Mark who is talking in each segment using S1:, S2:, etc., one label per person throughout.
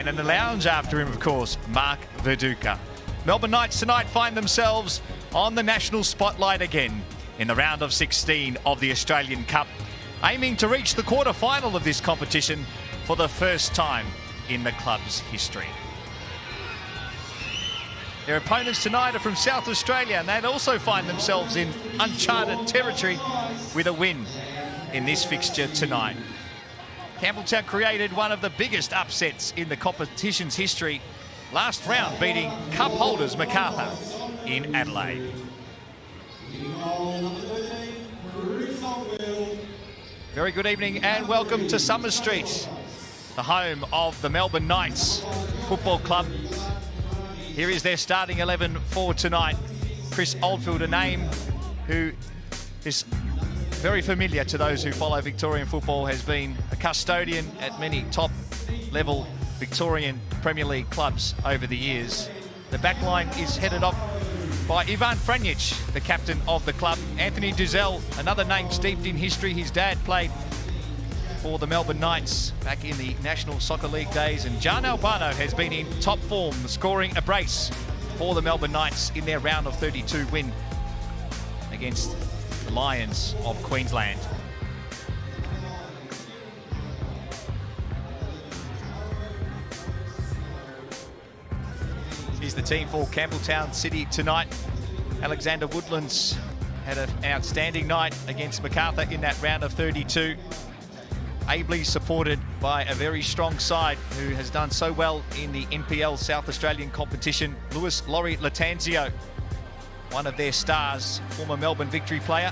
S1: And in the lounge after him, of course, Mark Verduka. Melbourne Knights tonight find themselves on the national spotlight again in the round of 16 of the Australian Cup, aiming to reach the quarter-final of this competition for the first time in the club's history. Their opponents tonight are from South Australia, and they also find themselves in uncharted territory with a win in this fixture tonight. Campbelltown created one of the biggest upsets in the competition's history last round, beating cup holders Macarthur in Adelaide. Very good evening and welcome to Summer Street, the home of the Melbourne Knights Football Club. Here is their starting 11 for tonight. Chris Oldfield, a name who is very familiar to those who follow Victorian football, has been a custodian at many top-level Victorian Premier League clubs over the years. The backline is headed up by Ivan Franjic, the captain of the club. Anthony Duzel, another name steeped in history. His dad played for the Melbourne Knights back in the National Soccer League days. And John Albano has been in top form, scoring a brace for the Melbourne Knights in their round of 32 win against the Lions of Queensland. Here's the team for Campbelltown City tonight. Alexander Woodlands had an outstanding night against Macarthur in that round of 32. Ably supported by a very strong side who has done so well in the NPL South Australian competition. Lewis Laurie Latanzio, one of their stars, former Melbourne Victory player.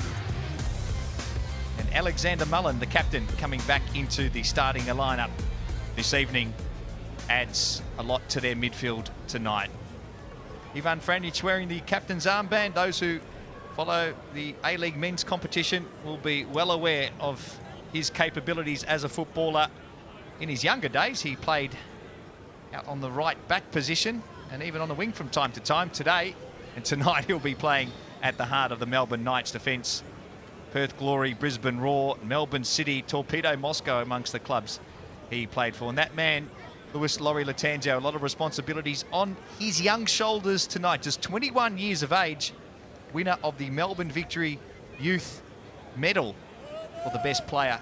S1: And Alexander Mullen, the captain, coming back into the starting lineup this evening, adds a lot to their midfield tonight. Ivan Franjic wearing the captain's armband. Those who follow the A-League men's competition will be well aware of his capabilities as a footballer. In his younger days, he played out on the right back position and even on the wing from time to time. Today and tonight he'll be playing at the heart of the Melbourne Knights defence. Perth Glory, Brisbane Roar, Melbourne City, Torpedo Moscow amongst the clubs he played for. And that man, Lewis Laurie Latanzio, a lot of responsibilities on his young shoulders tonight. Just 21 years of age, winner of the Melbourne Victory Youth Medal for the best player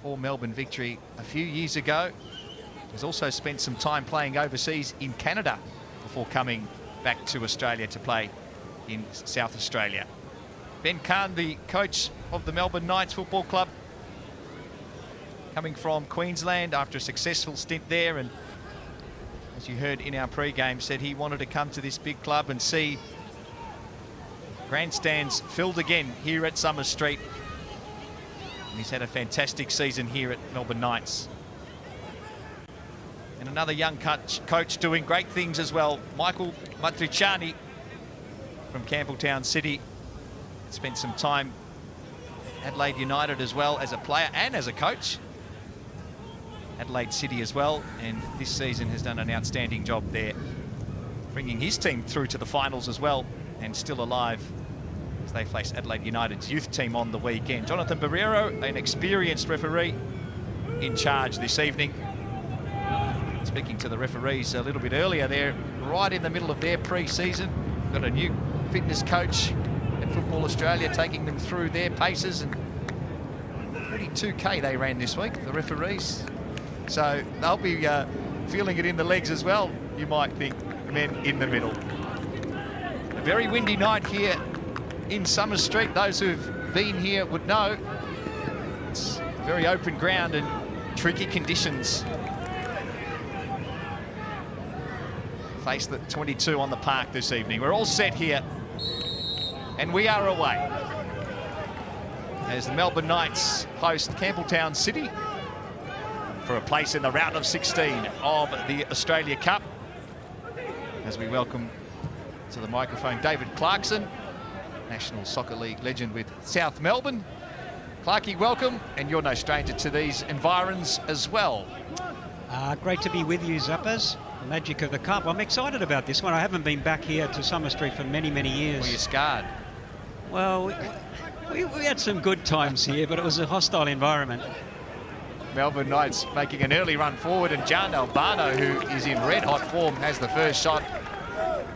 S1: for Melbourne Victory a few years ago. He's also spent some time playing overseas in Canada before coming back to Australia to play in South Australia. Ben Kahn, the coach of the Melbourne Knights Football Club, coming from Queensland after a successful stint there, and as you heard in our pre-game, said he wanted to come to this big club and see grandstands filled again here at Summer Street. And he's had a fantastic season here at Melbourne Knights. And another young coach doing great things as well, Michael Matriciani from Campbelltown City. Spent some time at Adelaide United as well as a player and as a coach. Adelaide City as well, and this season has done an outstanding job there, bringing his team through to the finals as well, and still alive as they face Adelaide United's youth team on the weekend. Jonathan Barrero, an experienced referee, in charge this evening. Speaking to the referees a little bit earlier, they're right in the middle of their pre-season. Got a new fitness coach at Football Australia taking them through their paces, and 32K they ran this week, the referees. So they'll be feeling it in the legs as well, you might think, men in the middle. A very windy night here in Summer Street. Those who've been here would know it's very open ground and tricky conditions. Face the 22 on the park this evening. We're all set here and we are away as the Melbourne Knights host Campbelltown City for a place in the round of 16 of the Australia Cup. As we welcome to the microphone David Clarkson, National Soccer League legend with South Melbourne. Clarkie, welcome, and you're no stranger to these environs as well.
S2: Great to be with you, Zappers. The magic of the Cup. I'm excited about this one. I haven't been back here to Summer Street for many, many years.
S1: Well, you're scarred.
S2: Well, we had some good times here, but it was a hostile environment.
S1: Melbourne Knights making an early run forward, and John Albano, who is in red-hot form, has the first shot.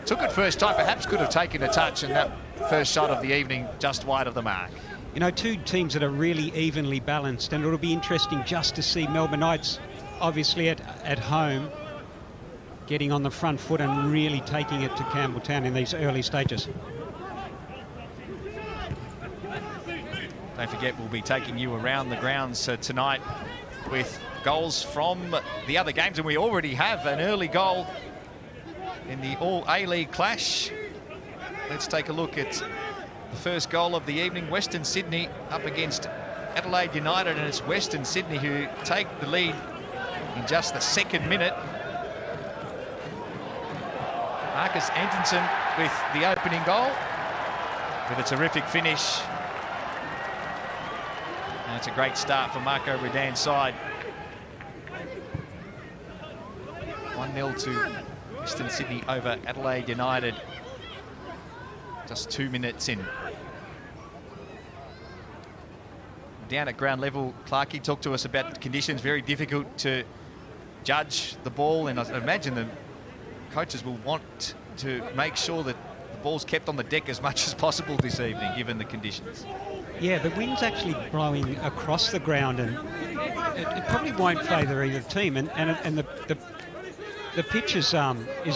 S1: Took it first time, perhaps could have taken a touch, and that first shot of the evening just wide of the mark.
S2: You know, two teams that are really evenly balanced, and it'll be interesting just to see Melbourne Knights, obviously at home, getting on the front foot and really taking it to Campbelltown in these early stages.
S1: Don't forget, we'll be taking you around the grounds tonight with goals from the other games, and we already have an early goal in the All A-League clash. Let's take a look at the first goal of the evening. Western Sydney up against Adelaide United, and it's Western Sydney who take the lead in just the second minute. Marcus Antonsen with the opening goal, with a terrific finish. And it's a great start for Marco Redan's side. 1-0 to Western Sydney over Adelaide United. Just 2 minutes in. Down at ground level, Clarkey talked to us about conditions. Very difficult to judge the ball, and I imagine the coaches will want to make sure that the ball's kept on the deck as much as possible this evening, given the conditions.
S2: Yeah, the wind's actually blowing across the ground, and it probably won't favour either team. And the pitch is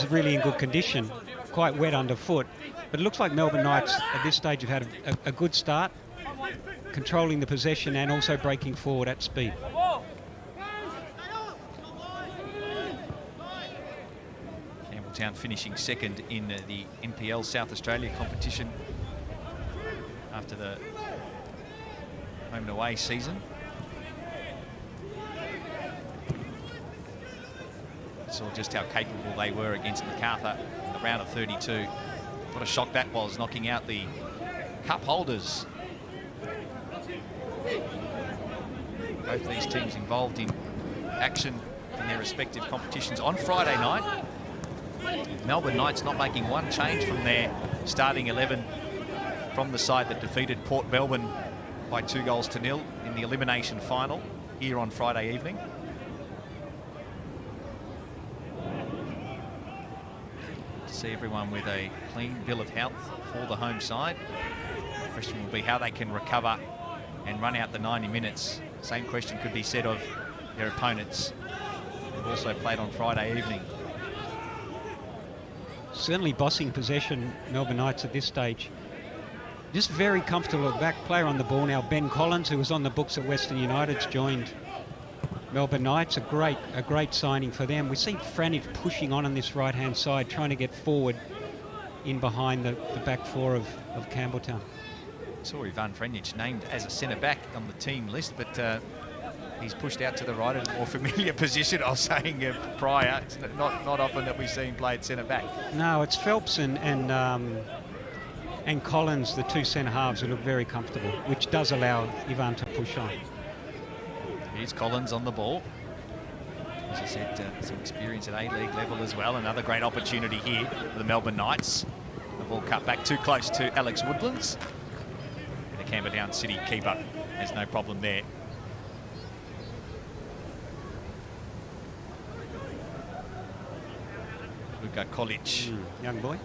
S2: really in good condition, quite wet underfoot. But it looks like Melbourne Knights at this stage have had a good start, controlling the possession and also breaking forward at speed.
S1: Campbelltown finishing second in the NPL South Australia competition after the home and away season. Saw just how capable they were against Macarthur in the round of 32. What a shock that was, knocking out the cup holders. Both these teams involved in action in their respective competitions on Friday night. Melbourne Knights not making one change from their starting 11 from the side that defeated Port Melbourne by 2-0 in the elimination final here on Friday evening. To see everyone with a clean bill of health for the home side. The question will be how they can recover and run out the 90 minutes. Same question could be said of their opponents who've also played on Friday evening.
S2: Certainly bossing possession, Melbourne Knights at this stage. Just very comfortable back player on the ball now. Ben Collins, who was on the books at Western United's joined Melbourne Knights. A great signing for them. We see Franich pushing on this right-hand side, trying to get forward in behind the back four of Campbelltown.
S1: Saw Ivan Franich named as a centre-back on the team list, but he's pushed out to the right in a more familiar position. I was saying prior, it's not often that we see him play at centre-back.
S2: No, it's Phelps and Collins, the two centre halves, who look very comfortable, which does allow Ivan to push on.
S1: Here's Collins on the ball. As I said, some experience at A-League level as well. Another great opportunity here for the Melbourne Knights. The ball cut back too close to Alex Woodlands. And the Campbelltown City keeper has no problem there. Luka Kolic.
S2: Young boy.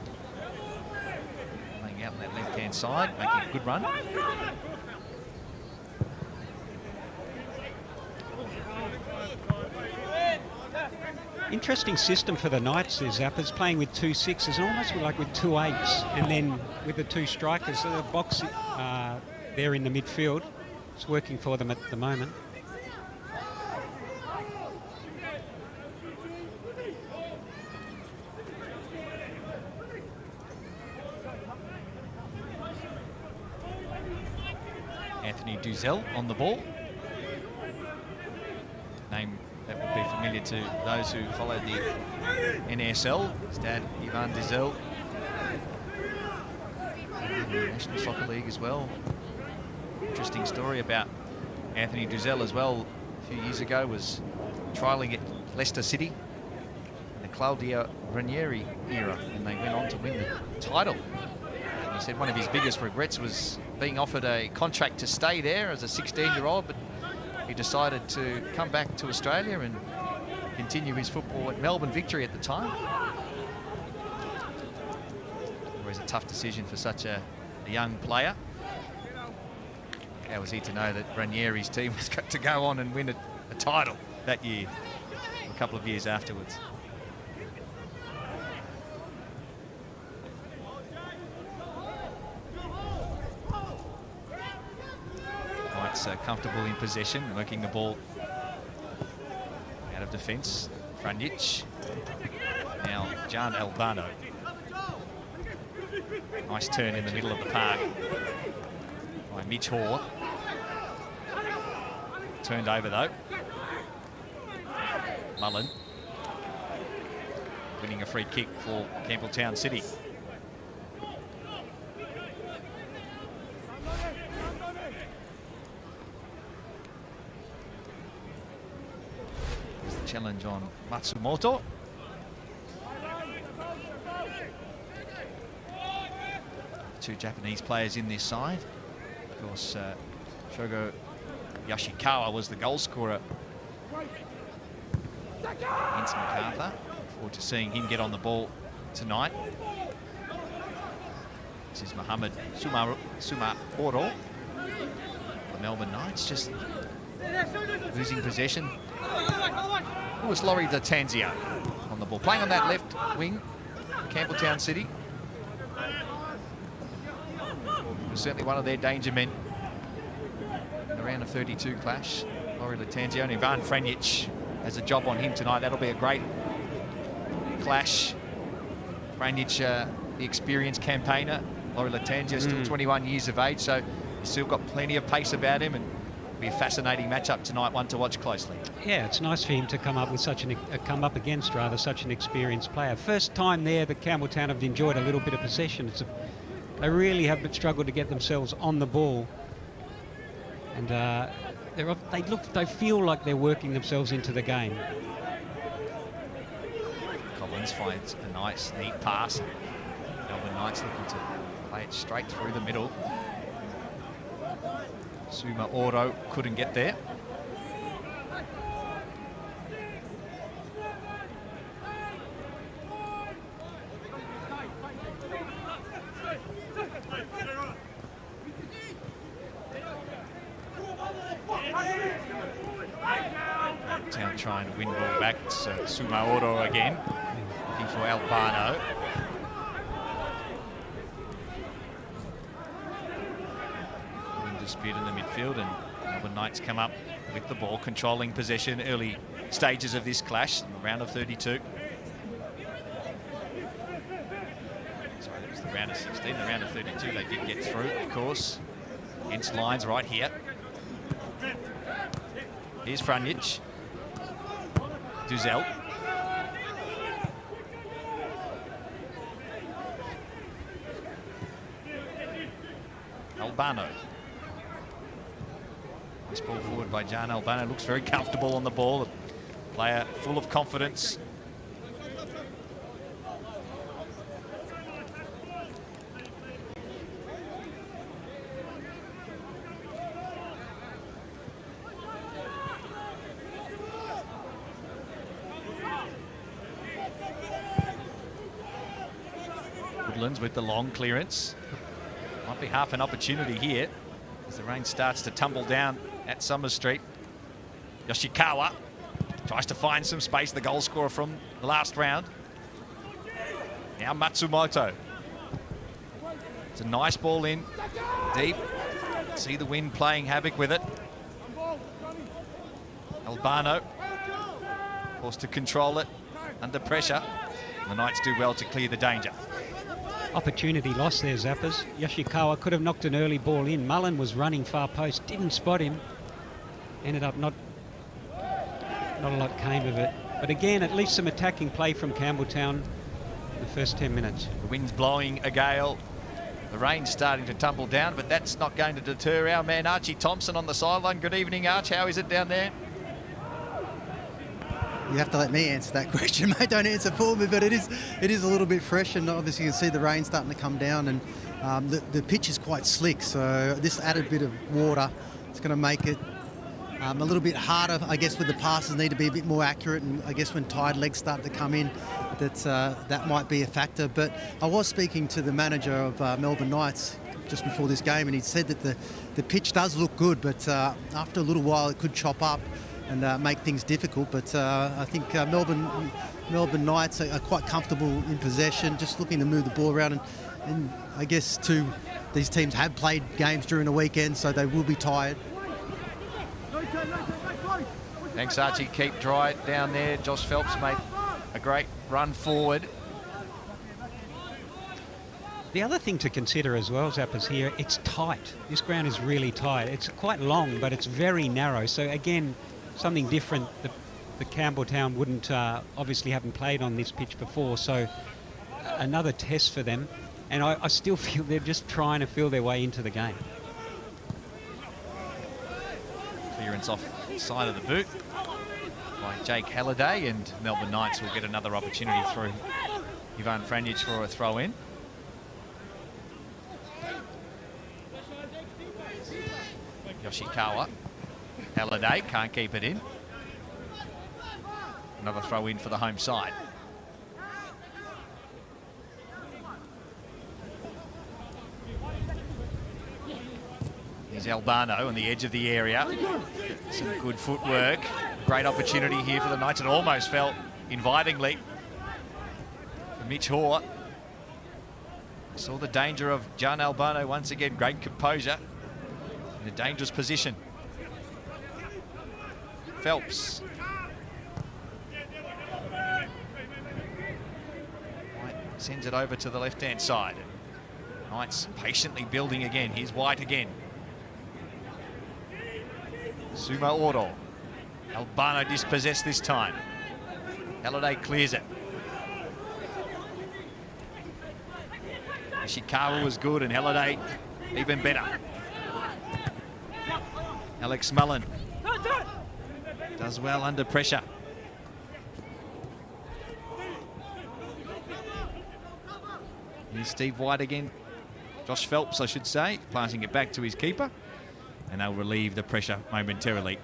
S1: Playing out on that left-hand side, making a good run.
S2: Interesting system for the Knights is Zappers playing with 2 6s, almost like with 2 8s, and then with the 2 strikers. So the box there in the midfield. It's working for them at the moment.
S1: Anthony Duzel on the ball. Name that would be familiar to those who follow the NSL. His dad, Ivan Duzel. In the National Soccer League as well. Interesting story about Anthony Duzel as well. A few years ago was trialling at Leicester City in the Claudio Ranieri era, and they went on to win the title. And he said one of his biggest regrets was being offered a contract to stay there as a 16-year-old, but he decided to come back to Australia and continue his football at Melbourne Victory at the time. Always a tough decision for such a young player. How was he to know that Ranieri's team was going to go on and win a title that year, a couple of years afterwards? Knights comfortable in possession, working the ball out of defence. Franjic. Now Jan Albano. Nice turn in the middle of the park by Mitch Hoare. Turned over though. Mullen winning a free kick for Campbelltown City. There's the challenge on Matsumoto. Two Japanese players in this side. Of course, Shogo Yoshikawa was the goal scorer against MacArthur. Look forward to seeing him get on the ball tonight. This is Mohamed Sumaoro. The Melbourne Knights just losing possession. It was Laurie D'Atanzio on the ball. Playing on that left wing, Campbelltown City. Was certainly one of their danger men in the round of 32 clash. Laurie D'Atanzio and Ivan Franjic has a job on him tonight. That'll be a great clash. Franjic, the experienced campaigner. Laurie D'Atanzio, still 21 years of age, so he's still got plenty of pace about him, and it'll be a fascinating matchup tonight, one to watch closely. Yeah,
S2: it's nice for him to come up with such such an experienced player. First time there that Campbelltown have enjoyed a little bit of possession. They really have struggled to get themselves on the ball, and they feel like they're working themselves into the game.
S1: Collins finds a nice, neat pass. Melbourne Knights looking to play it straight through the middle. Sumaoro couldn't get there. Town trying to win ball back. It's Sumaoro again, looking for Albano. Win dispute in the midfield, and Melbourne Knights come up with the ball, controlling possession early stages of this clash, in the round of 32. Sorry, it was the round of 16. The round of 32 they did get through, of course. Hence lines right here. Here's Franjic. Duzel. Albano. Nice ball forward by Jan Albano. Looks very comfortable on the ball. A player full of confidence. With the long clearance. Might be half an opportunity here as the rain starts to tumble down at Summers Street. Yoshikawa tries to find some space, the goal scorer from the last round. Now Matsumoto. It's a nice ball in, deep. See the wind playing havoc with it. Albano forced to control it under pressure. The Knights do well to clear the danger.
S2: Opportunity lost there, Zappers. Yoshikawa could have knocked an early ball in. Mullen was running far post, didn't spot him. Ended up not a lot came of it. But again, at least some attacking play from Campbelltown in the first 10 minutes.
S1: The wind's blowing a gale. The rain's starting to tumble down, but that's not going to deter our man Archie Thompson on the sideline. Good evening, Arch. How is it down there?
S3: You have to let me answer that question, mate. Don't answer for me, but it is a little bit fresh, and obviously you can see the rain starting to come down, and the pitch is quite slick, so this added bit of water is going to make it A little bit harder, I guess, with the passes, need to be a bit more accurate, and I guess when tired legs start to come in, that might be a factor. But I was speaking to the manager of Melbourne Knights just before this game, and he said that the pitch does look good, but after a little while it could chop up and make things difficult. But I think Melbourne Knights are quite comfortable in possession, just looking to move the ball around, and I guess these teams have played games during the weekend, so they will be tired.
S1: Thanks, Archie. Keep dry down there. Josh Phelps made a great run forward.
S2: The other thing to consider as well, Zappers, here, it's tight. This ground is really tight. It's quite long, but it's very narrow. So again, something different. The Campbelltown wouldn't obviously haven't played on this pitch before, so another test for them. And I still feel they're just trying to feel their way into the game.
S1: Clearance off the side of the boot by Jake Halliday, and Melbourne Knights will get another opportunity through Ivan Franjic for a throw-in. Yoshikawa. Halliday can't keep it in. Another throw-in for the home side. Here's Albano on the edge of the area. Some good footwork. Great opportunity here for the Knights. It almost fell invitingly for Mitch Hoare. Saw the danger of John Albano once again. Great composure in a dangerous position. Phelps. White sends it over to the left-hand side. Knights patiently building again. Here's White again. Sumo Oro. Albano dispossessed this time. Halliday clears it. Ishikawa was good, and Halliday even better. Alex Mullen does well under pressure. Here's Steve White again. Josh Phelps, I should say, passing it back to his keeper. And they'll relieve the pressure momentarily.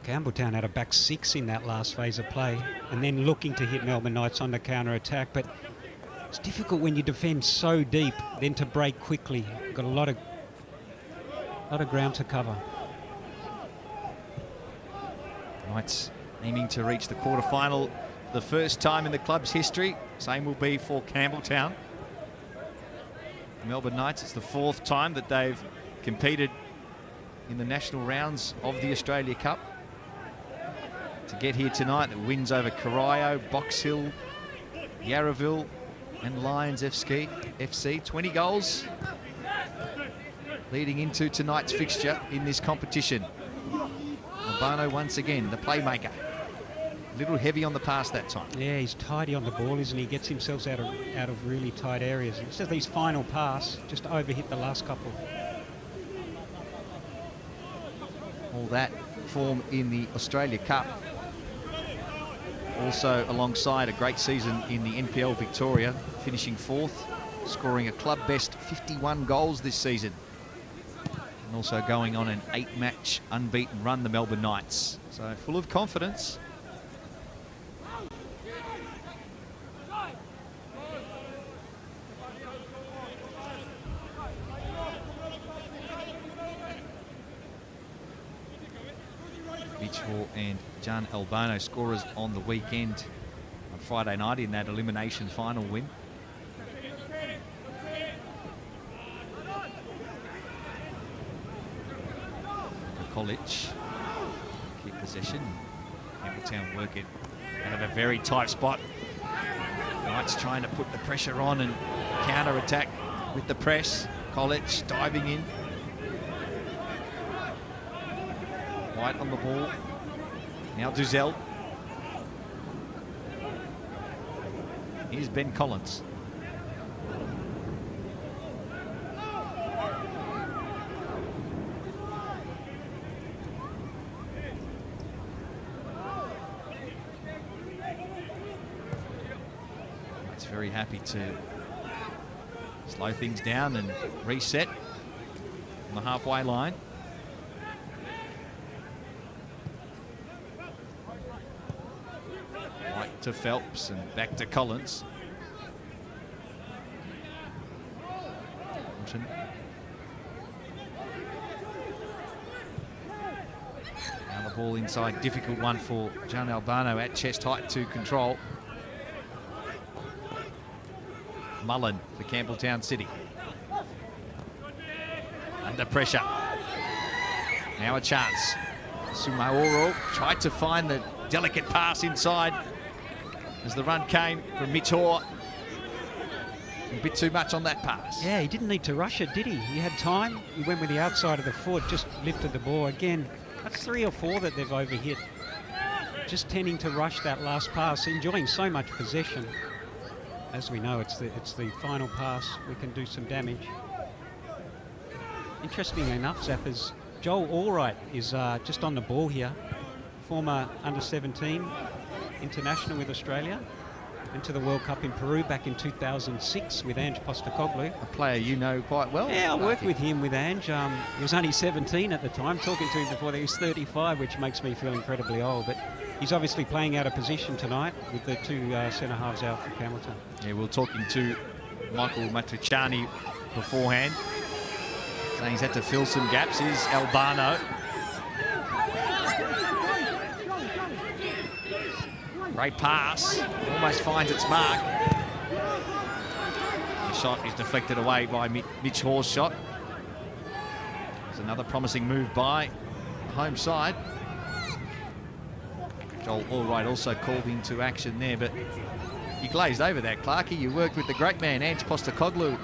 S2: Campbelltown had a back six in that last phase of play, and then looking to hit Melbourne Knights on the counter-attack. But it's difficult when you defend so deep, then to break quickly. Got a lot of ground to cover.
S1: Knights aiming to reach the quarterfinal for the first time in the club's history. Same will be for Campbelltown. Melbourne Knights, it's the fourth time that they've competed in the national rounds of the Australia Cup. To get here tonight, the wins over Corio, Box Hill, Yarraville and Lions FC. 20 goals leading into tonight's fixture in this competition. Albano once again, the playmaker. A little heavy on the pass that time.
S2: Yeah, he's tidy on the ball, isn't he? Gets himself out of really tight areas. It's just his final pass, just overhit the last couple.
S1: All that form in the Australia Cup. Also alongside a great season in the NPL Victoria, finishing fourth, scoring a club best 51 goals this season. And also going on an 8-match unbeaten run, the Melbourne Knights. So full of confidence. Mitchell and John Albano, scorers on the weekend on Friday night in that elimination final win. For college, keep possession. Campbelltown work it out of a very tight spot. Knights trying to put the pressure on and counter-attack with the press. College diving in. White on the ball. Now Duzel. Here's Ben Collins. It's very happy to slow things down and reset on the halfway line. to Phelps and back to Collins. Morton. Now the ball inside, difficult one for John Albano at chest height to control. Mullen for Campbelltown City. Under pressure. Now a chance. Sumaoro tried to find the delicate pass inside as the run came from Mitch Hoare. A bit too much on that pass.
S2: Yeah, he didn't need to rush it, did he? He had time. He went with the outside of the foot, just lifted the ball. Again, that's 3 or 4 that they've overhit. Just tending to rush that last pass, enjoying so much possession. As we know, it's the final pass. We can do some damage. Interestingly enough, Zappers, Joel Allwright is just on the ball here. Former under-17 international with Australia. Went to the World Cup in Peru back in 2006 with Ange Postecoglou.
S1: A player you know quite well.
S2: Yeah, I worked with him with Ange. He was only 17 at the time, talking to him before he was 35, which makes me feel incredibly old. But he's obviously playing out of position tonight with the 2 centre-halves out for Campbelltown. Yeah,
S1: we were talking to Michael Matriciani beforehand, saying he's had to fill some gaps. Here's Albano. Great pass, almost finds its mark. The shot is deflected away by Mitch Hoare's shot. There's another promising move by the home side. Joel Allwright also called into action there, but you glazed over that, Clarkie. You worked with the great man, Ange Postecoglou,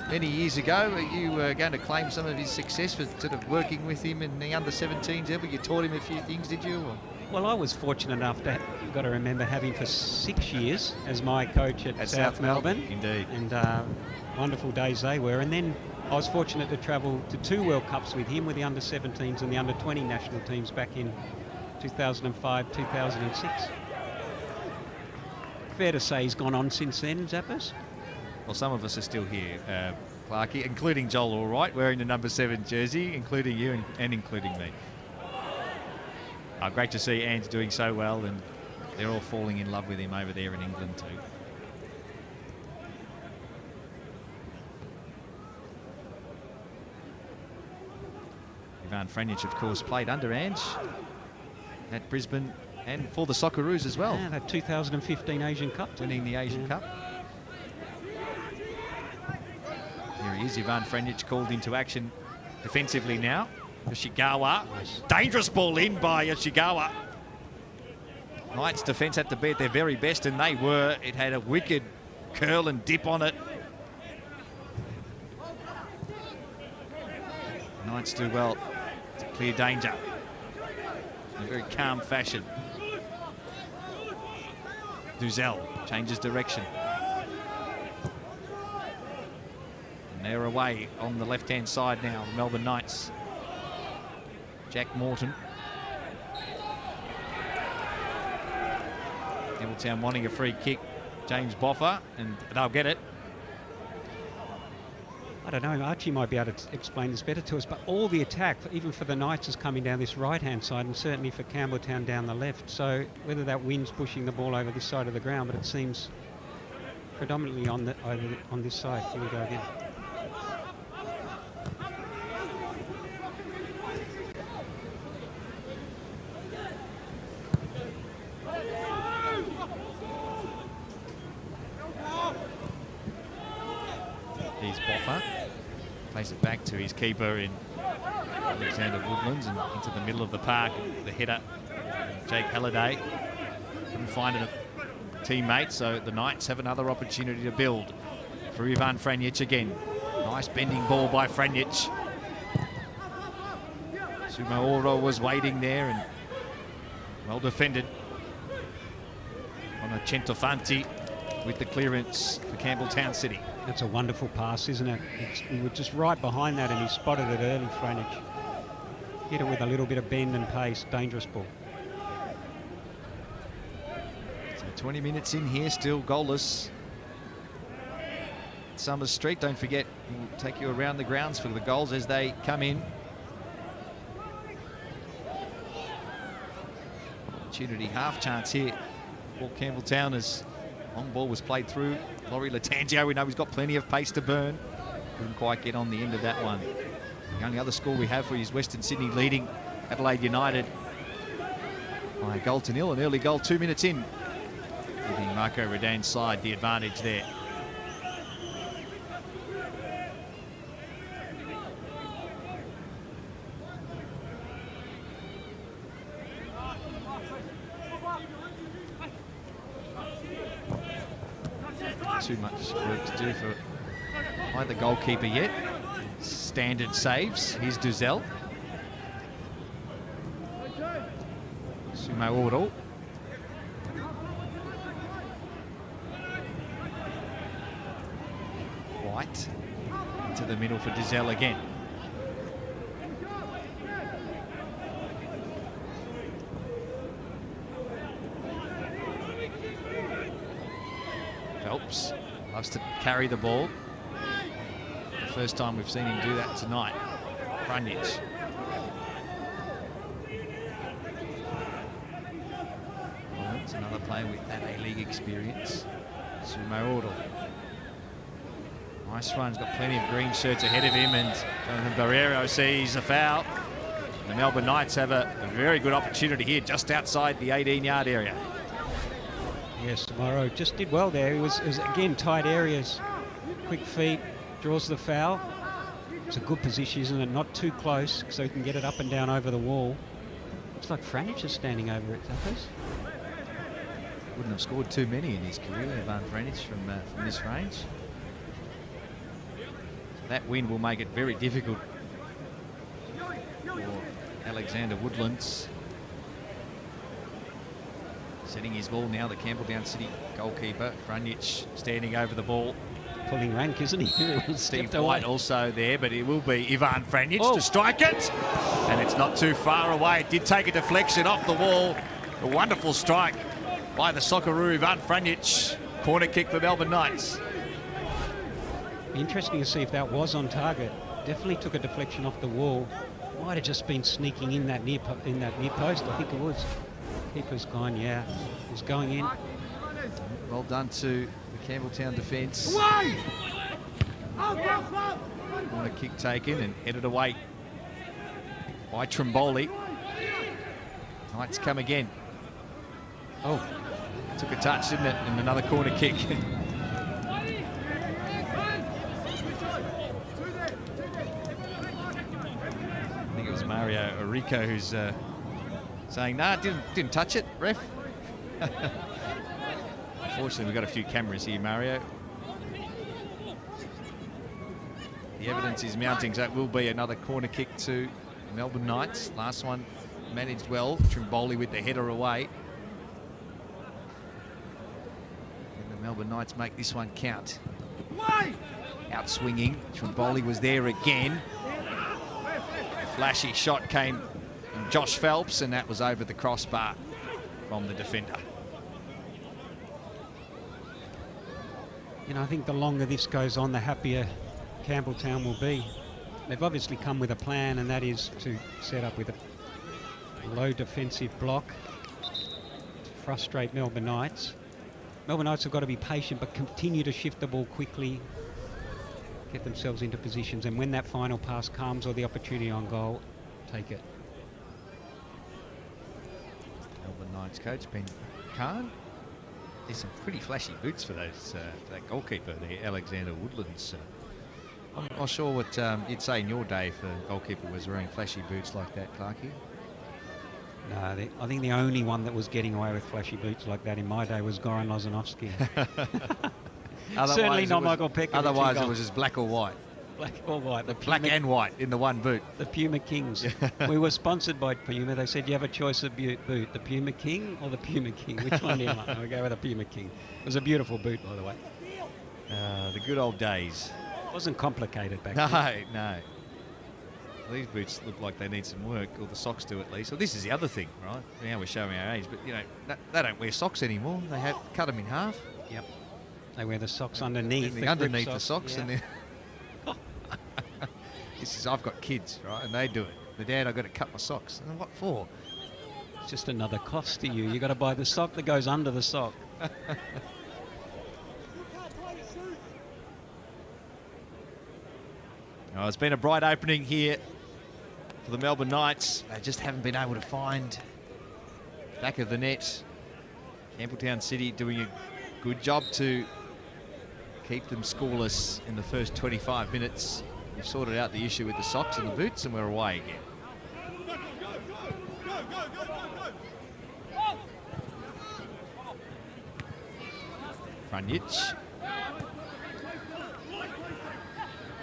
S1: many years ago. Are you going to claim some of his success for sort of working with him in the under-17s ever? You taught him a few things, did you? Or?
S2: Well, I was fortunate enough to, you've got to remember, having for 6 years as my coach at South Melbourne.
S1: Indeed.
S2: And wonderful days they were. And then I was fortunate to travel to 2 World Cups with him, with the under-17s and the under-20 national teams back in 2005, 2006. Fair to say he's gone on since then, Zappers?
S1: Well, some of us are still here, Clarkie, including Joel Allwright, wearing the number 7 jersey, including you and including me. Great to see Ange doing so well, and they're all falling in love with him over there in England too. Ivan Franjic, of course, played under Ange at Brisbane and for the Socceroos as well.
S2: Yeah, that 2015 Asian Cup.
S1: Winning the Asian Cup. Here he is, Ivan Franjic called into action defensively now. Yoshigawa, dangerous ball in by Yoshigawa. Knights' defence had to be at their very best, and they were. It had a wicked curl and dip on it. Knights do well to clear danger in a very calm fashion. Duzel changes direction. And they're away on the left-hand side now, the Melbourne Knights. Jack Morton. Campbelltown wanting a free kick. James Boffa, and they'll get it.
S2: I don't know, Archie might be able to explain this better to us, but all the attack, even for the Knights, is coming down this right-hand side, and certainly for Campbelltown down the left. So whether that wind's pushing the ball over this side of the ground, but it seems predominantly on this side. Here we go again.
S1: Here's Boffa. Plays it back to his keeper in Alexander Woodlands and into the middle of the park. The header, Jake Halliday, couldn't find a teammate, so the Knights have another opportunity to build. For Ivan Franjic again. Nice bending ball by Franjic. Sumaoro was waiting there and well defended. On a Centofanti with the clearance for Campbelltown City.
S2: That's a wonderful pass, isn't it? We were just right behind that and he spotted it early, Franjic. Hit it with a little bit of bend and pace. Dangerous ball.
S1: So 20 minutes in here, still goalless. Summers Street, don't forget, we'll take you around the grounds for the goals as they come in. Opportunity, half chance here for Campbelltown as long ball was played through. Laurie Latangio, we know he's got plenty of pace to burn. Couldn't quite get on the end of that one. The only other score we have for you is Western Sydney leading Adelaide United by a goal to nil, an early goal 2 minutes in, giving Marco Redan's side the advantage there. Too much work to do for either goalkeeper yet. Standard saves. Here's Duzel. Sumo Ordal. White into the middle for Duzel again. Phelps loves to carry the ball. The first time we've seen him do that tonight. Frunich. Well, it's another player with that A-League experience. Sumo Ordal. Nice run, he's got plenty of green shirts ahead of him, and Jonathan Barrero sees a foul. The Melbourne Knights have a very good opportunity here just outside the 18-yard area.
S2: Yes, Morrow just did well there. It was again tight areas, quick feet, draws the foul. It's a good position, isn't it? Not too close, so he can get it up and down over the wall. Looks like Franic is standing over it, Tuckers.
S1: Wouldn't have scored too many in his career, Ivan Franic, from this range. That win will make it very difficult for Alexander Woodlands. Setting his ball now, the Campbelltown City goalkeeper, Frunich, standing over the ball.
S2: Pulling rank, isn't he?
S1: Steve White also there, but it will be Ivan Franic to strike it. And it's not too far away. It did take a deflection off the wall. A wonderful strike by the Socceroo, Ivan Franic. Corner kick for Melbourne Knights.
S2: Interesting to see if that was on target. Definitely took a deflection off the wall. Might have just been sneaking in that near post. I think it was. Keeper's gone. Yeah, it was going in.
S1: Well done to the Campbelltown defence. Corner kick taken and headed away by Trimboli. Knights come again. Oh, took a touch, didn't it? And another corner kick. I think it was Mario Orico who's saying, "Nah, didn't touch it, ref." Unfortunately, we've got a few cameras here, Mario. The evidence is mounting, so it will be another corner kick to Melbourne Knights. Last one managed well. Trimboli with the header away. And the Melbourne Knights make this one count. Out swinging. Trimboli was there again. A flashy shot came from Josh Phelps, and that was over the crossbar from the defender.
S2: You know, I think the longer this goes on, the happier Campbelltown will be. They've obviously come with a plan, and that is to set up with a low defensive block to frustrate Melbourne Knights. Melbourne Knights have got to be patient, but continue to shift the ball quickly, get themselves into positions, and when that final pass comes or the opportunity on goal, take it.
S1: Melbourne Knights coach Ben Khan. There's some pretty flashy boots for those for that goalkeeper there, Alexander Woodlands. I'm not sure what you'd say in your day if a goalkeeper was wearing flashy boots like that, Clarkie.
S2: No, I think the only one that was getting away with flashy boots like that in my day was Goran Lozanovsky. Certainly not Michael Pekovic.
S1: Otherwise, it was just black or white.
S2: Black or white.
S1: Black and white in the one boot.
S2: The Puma Kings. We were sponsored by Puma. They said, you have a choice of boot, the Puma King or the Puma King. Which one do you want? We go with the Puma King. It was a beautiful boot, by the way.
S1: The good old days.
S2: It wasn't complicated back then.
S1: No. These boots look like they need some work, or the socks do at least. Well, this is the other thing, right? Now we're showing our age, but you know, they don't wear socks anymore. They have cut them in half.
S2: Yep. They wear the socks underneath.
S1: Underneath the socks, yeah. And then I've got kids, right, and they do it. The dad, I've got to cut my socks. And what for?
S2: Just another cost to you. You got to buy the sock that goes under the sock.
S1: Oh, it's been a bright opening here for the Melbourne Knights. They just haven't been able to find back of the net. Campbelltown City doing a good job to keep them scoreless in the first 25 minutes. We've sorted out the issue with the socks and the boots, and we're away again. Franjic.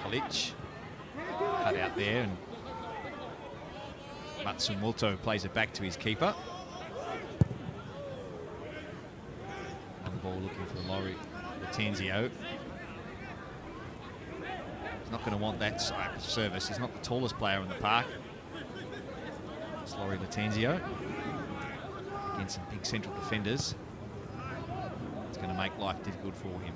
S1: Kolic. Cut out there, and Matsumoto plays it back to his keeper. On ball looking for Laurie Latenzio. He's not going to want that service. He's not the tallest player in the park. It's Laurie Latenzio against some big central defenders. It's going to make life difficult for him.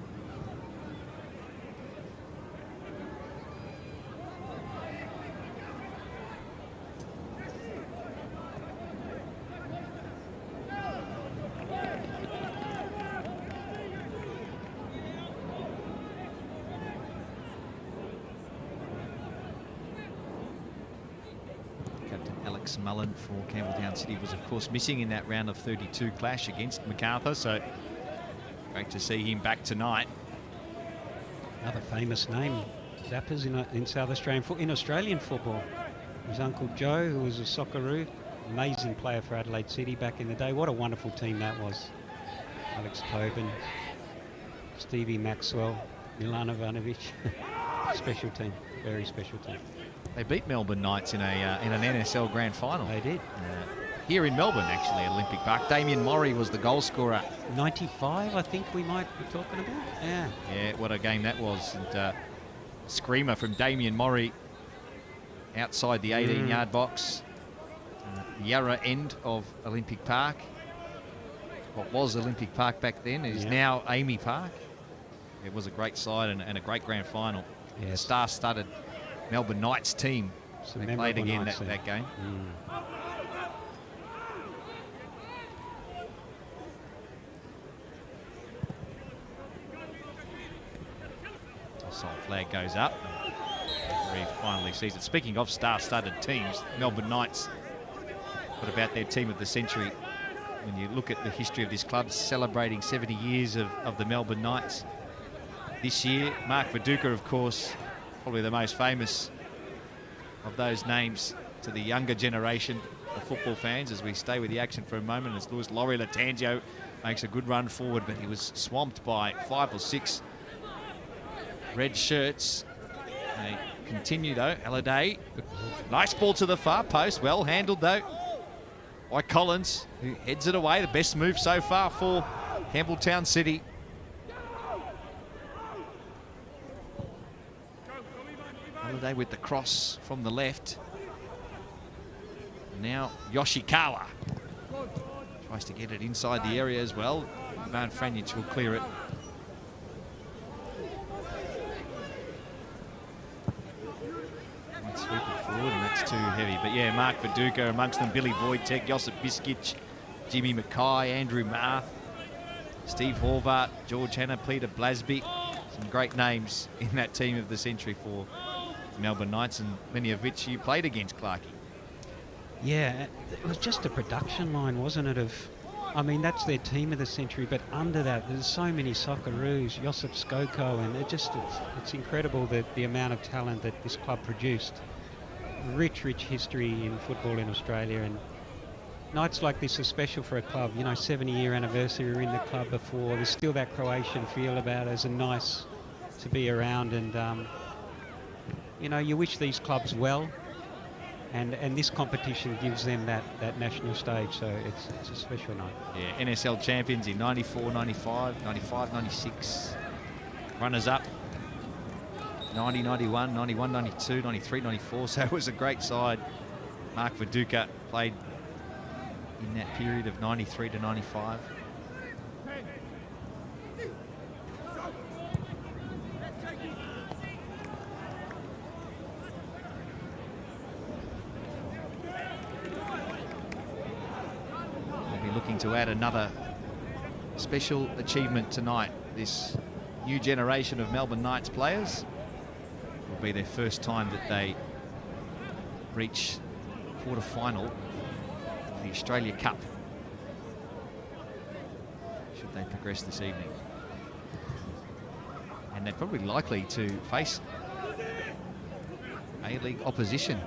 S1: Mullen for Campbelltown City was of course missing in that round of 32 clash against MacArthur, so great to see him back tonight.
S2: Another famous name, Zappers in South Australian in Australian football. His Uncle Joe, who was a Socceroo, amazing player for Adelaide City back in the day. What a wonderful team that was. Alex Tobin, Stevie Maxwell, Milan Ivanovic. Special team, very special team.
S1: They beat Melbourne Knights in an NSL Grand Final.
S2: They did.
S1: Here in Melbourne, actually, at Olympic Park. Damien Murray was the goal scorer.
S2: 95, I think we might be talking about. Yeah.
S1: Yeah, what a game that was. And screamer from Damien Murray outside the 18-yard box. Yarra end of Olympic Park. What was Olympic Park back then is now Amy Park. It was a great side and a great grand final. Yes. The star-studded Melbourne Knights team. They played again that game. Offside flag goes up. Referee finally sees it. Speaking of star-studded teams, Melbourne Knights, what about their team of the century? When you look at the history of this club, celebrating 70 years of the Melbourne Knights this year. Mark Viduka, of course, probably the most famous of those names to the younger generation of football fans. As we stay with the action for a moment, as Laurie Latenzio makes a good run forward, but he was swamped by 5 or 6 red shirts. They continue though. Halliday, nice ball to the far post, well handled though by Collins, who heads it away. The best move so far for Campbelltown City. Halliday with the cross from the left. Now Yoshikawa tries to get it inside the area as well. Ivan Franjic will clear it. Might sweep it forward, and that's too heavy. But yeah, Mark Viduka amongst them, Billy Wojtek, Josip Biskic, Jimmy Mackay, Andrew Marth, Steve Horvath, George Hanna, Peter Blasby. Some great names in that team of the century for Melbourne Knights, and many of which you played against, Clarkey.
S2: Yeah, it was just a production line, wasn't it? I mean, that's their team of the century, but under that, there's so many Socceroos, Josip Skoko, and it's incredible the amount of talent that this club produced. Rich history in football in Australia, and nights like this are special for a club. You know, 70-year anniversary, we're in the club before. There's still that Croatian feel about it. It's nice to be around, and you know, you wish these clubs well, and this competition gives them that national stage, so it's a special night.
S1: Yeah, NSL champions in 94, 95, 95, 96. Runners up 90, 91, 91, 92, 93, 94. So it was a great side. Mark Viduka played in that period of 93 to 95. looking to add another special achievement tonight. This new generation of Melbourne Knights players will be their first time that they reach quarter-final of the Australia Cup, should they progress this evening. And they're probably likely to face A-League opposition.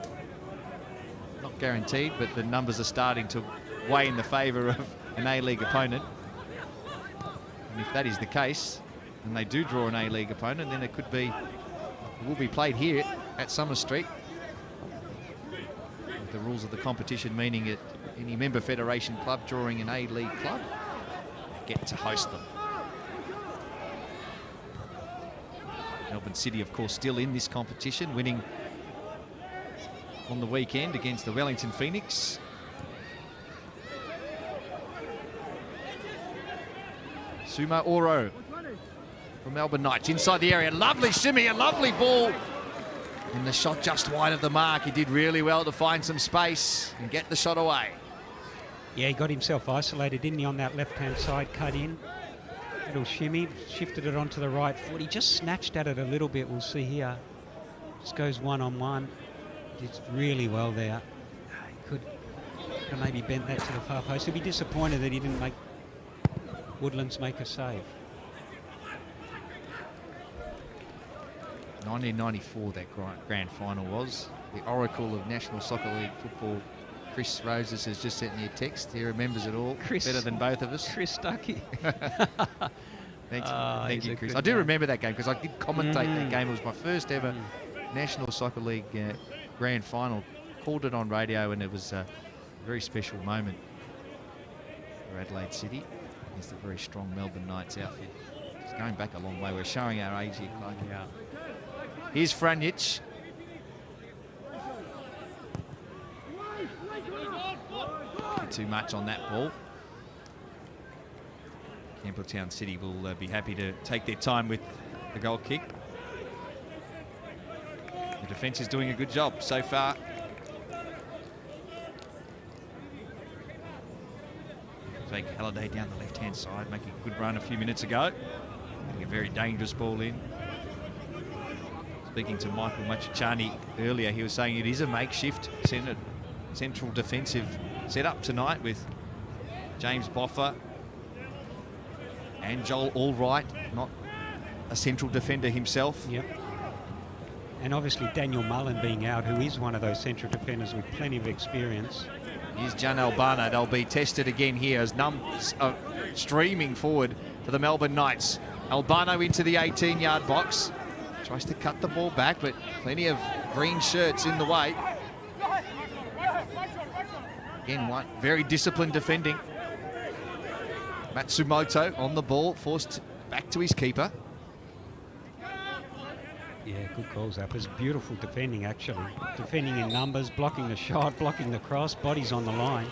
S1: Not guaranteed, but the numbers are starting to weigh in the favour of an A-League opponent. And if that is the case, and they do draw an A-League opponent, then it will be played here at Summer Street. With the rules of the competition meaning that any member federation club drawing an A-League club get to host them. Melbourne City, of course, still in this competition, winning on the weekend against the Wellington Phoenix. Sumo Oro from Melbourne Knights inside the area. Lovely shimmy, a lovely ball. And the shot just wide of the mark. He did really well to find some space and get the shot away.
S2: Yeah, he got himself isolated, didn't he, on that left-hand side, cut in. Little shimmy, shifted it onto the right foot. He just snatched at it a little bit, we'll see here. Just goes one-on-one. Did really well there. He could have maybe bent that to the far post. He'll be disappointed that he didn't make Woodlands make a save.
S1: 1994 that grand final was. The oracle of National Soccer League football, Chris Roses, has just sent me a text. He remembers it all better than both of us.
S2: Chris Stuckey.
S1: Thank you, Chris. I do remember that game because I did commentate that game. It was my first ever National Soccer League grand final. Called it on radio, and it was a very special moment for Adelaide City against a very strong Melbourne Knights outfit. It's going back a long way. We're showing our age here, Clark.
S2: Yeah.
S1: Here's Franjic. Too much on that ball. Campbelltown City will be happy to take their time with the goal kick. The defence is doing a good job so far. Jake Halliday down the left-hand side, making a good run a few minutes ago. Getting a very dangerous ball in. Speaking to Michael Machichani earlier, he was saying it is a makeshift central defensive setup tonight with James Boffa and Joel Allwright, not a central defender himself.
S2: Yep. And obviously Daniel Mullen being out, who is one of those central defenders with plenty of experience.
S1: Here's Jan Albano. They'll be tested again here as numbers are streaming forward for the Melbourne Knights. Albano into the 18-yard box. Tries to cut the ball back, but plenty of green shirts in the way. Again, one very disciplined defending. Matsumoto on the ball, forced back to his keeper.
S2: Yeah, good calls up. It's beautiful defending, actually. Defending in numbers, blocking the shot, blocking the cross, bodies on the line.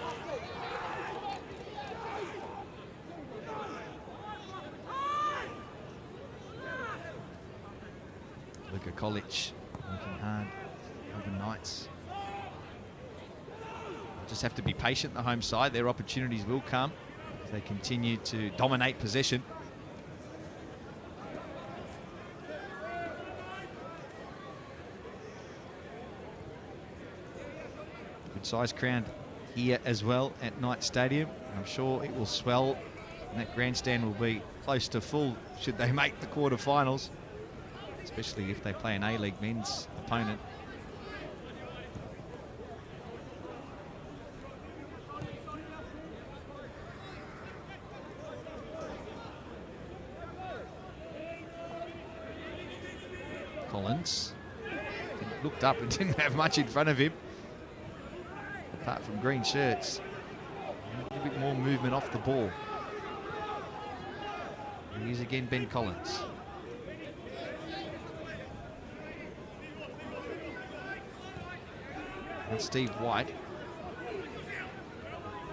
S1: Luka Kolic working hard. Melbourne Knights just have to be patient, the home side. Their opportunities will come if they continue to dominate possession. Good size crowd here as well at Knight Stadium. I'm sure it will swell, and that grandstand will be close to full should they make the quarterfinals, especially if they play an A-League men's opponent. Collins looked up and didn't have much in front of him, apart from green shirts. A bit more movement off the ball. And here's again Ben Collins. And Steve White.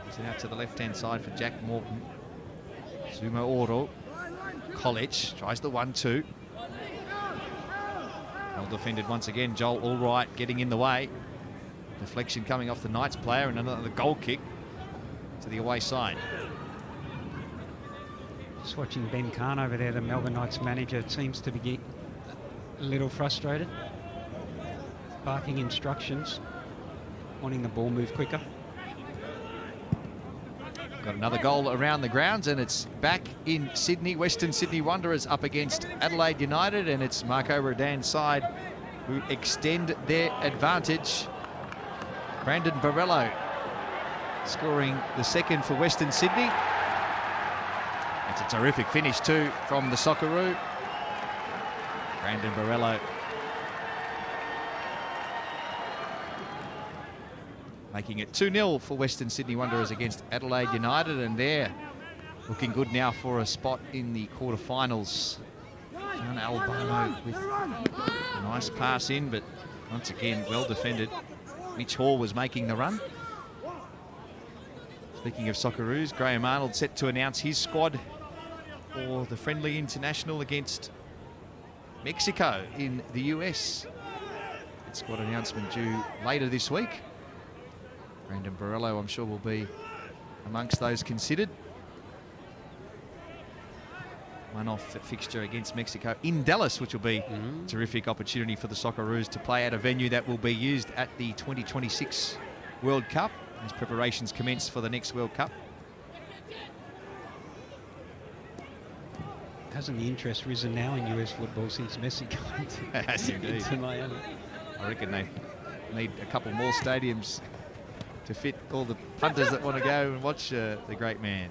S1: He's out to the left-hand side for Jack Morton. Sumo Oro. College tries the 1-2. Well defended once again. Joel Allwright getting in the way. Deflection coming off the Knights player, and another goal kick to the away side.
S2: Just watching Ben Kahn over there, the Melbourne Knights manager, seems to be a little frustrated. Barking instructions, wanting the ball moved quicker.
S1: Got another goal around the grounds, and it's back in Sydney. Western Sydney Wanderers up against Adelaide United, and it's Marco Rodan's side who extend their advantage. Brandon Borrello scoring the second for Western Sydney. It's a terrific finish too from the Socceroo. Brandon Borrello making it 2-0 for Western Sydney Wanderers against Adelaide United, and they're looking good now for a spot in the quarterfinals. John Albano with a nice pass in, but once again well defended. Mitch Hall was making the run. Speaking of Socceroos, Graham Arnold set to announce his squad for the friendly international against Mexico in the US. That squad announcement due later this week. Brandon Borrello, I'm sure, will be amongst those considered. One-off fixture against Mexico in Dallas, which will be a terrific opportunity for the Socceroos to play at a venue that will be used at the 2026 World Cup as preparations commence for the next World Cup.
S2: Hasn't the interest risen now in US football since Messi got into Miami?
S1: I reckon they need a couple more stadiums to fit all the punters that want to go and watch the great man.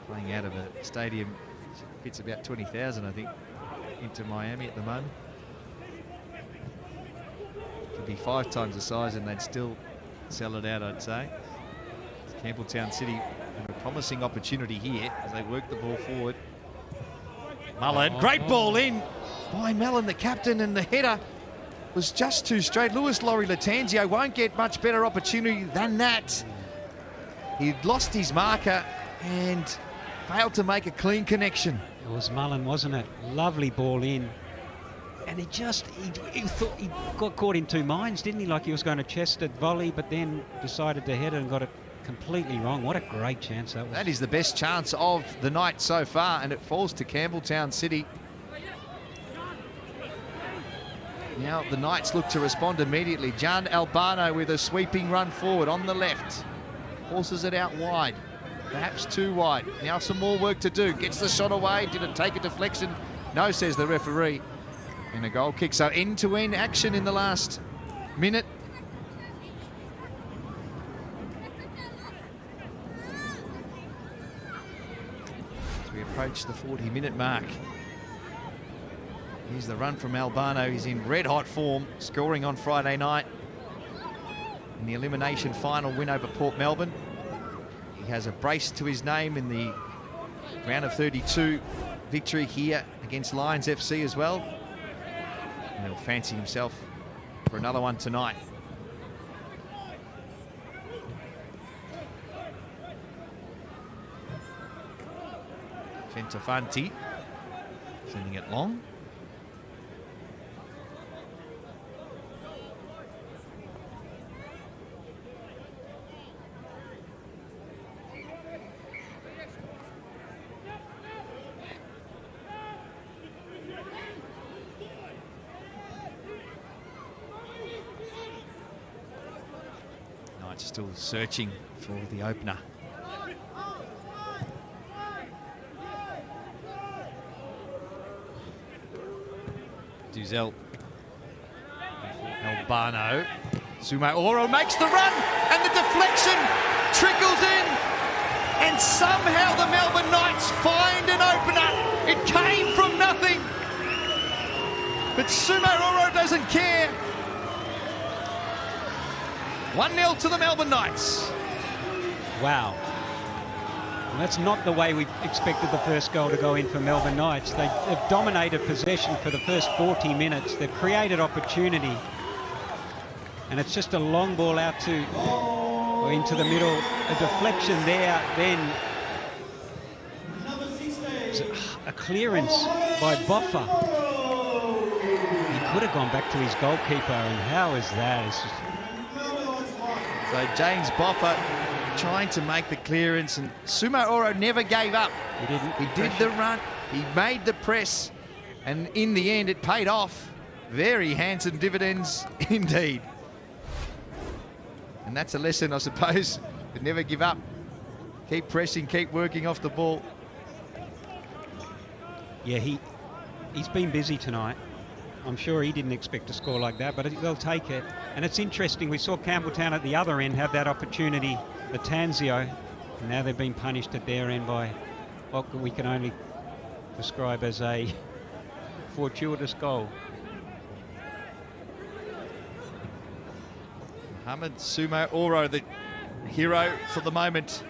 S1: Playing out of a stadium fits about 20,000, I think, into Miami at the moment. Could be 5 times the size and they'd still sell it out, I'd say. Campbelltown City have a promising opportunity here as they work the ball forward. Mullen, great ball in by Mellon, the captain, and the header was just too straight. Lewis Laurie Latanzio won't get much better opportunity than that. He lost his marker and failed to make a clean connection.
S2: It was Mullen, wasn't it? Lovely ball in. And he thought he got caught in two minds, didn't he? Like he was going to chest it volley, but then decided to head it and got it completely wrong. What a great chance that was.
S1: That is the best chance of the night so far, and it falls to Campbelltown City. Now the Knights look to respond immediately. John Albano with a sweeping run forward on the left. Forces it out wide, perhaps too wide. Now some more work to do. Gets the shot away. Did it take a deflection? No, says the referee. And a goal kick. So end-to-end action in the last minute. As we approach the 40-minute mark. Here's the run from Albano. He's in red-hot form, scoring on Friday night in the elimination final win over Port Melbourne. He has a brace to his name in the round of 32 victory here against Lions FC as well. And he'll fancy himself for another one tonight. Centofanti sending it long. Still searching for the opener. Duzel. Albano. Sumo Oro makes the run, and the deflection trickles in, and somehow the Melbourne Knights find an opener. It came from nothing, but Sumo Oro doesn't care. 1-0 to the Melbourne Knights.
S2: Wow. Well, that's not the way we expected the first goal to go in for Melbourne Knights. They've dominated possession for the first 40 minutes. They've created opportunity. And it's just a long ball out to or into the middle. A deflection there, then a clearance by Boffa. He could have gone back to his goalkeeper, and how is that? It's just...
S1: So James Boffa trying to make the clearance, and Sumo Oro never gave up.
S2: He didn't.
S1: He did the run, he made the press, and in the end it paid off. Very handsome dividends indeed. And that's a lesson, I suppose, to never give up. Keep pressing, keep working off the ball.
S2: Yeah, he's been busy tonight. I'm sure he didn't expect to score like that, but they'll take it. And it's interesting, we saw Campbelltown at the other end have that opportunity, the Tanzio, and now they've been punished at their end by what we can only describe as a fortuitous goal.
S1: Mohamed Sumo Oro, the hero for the moment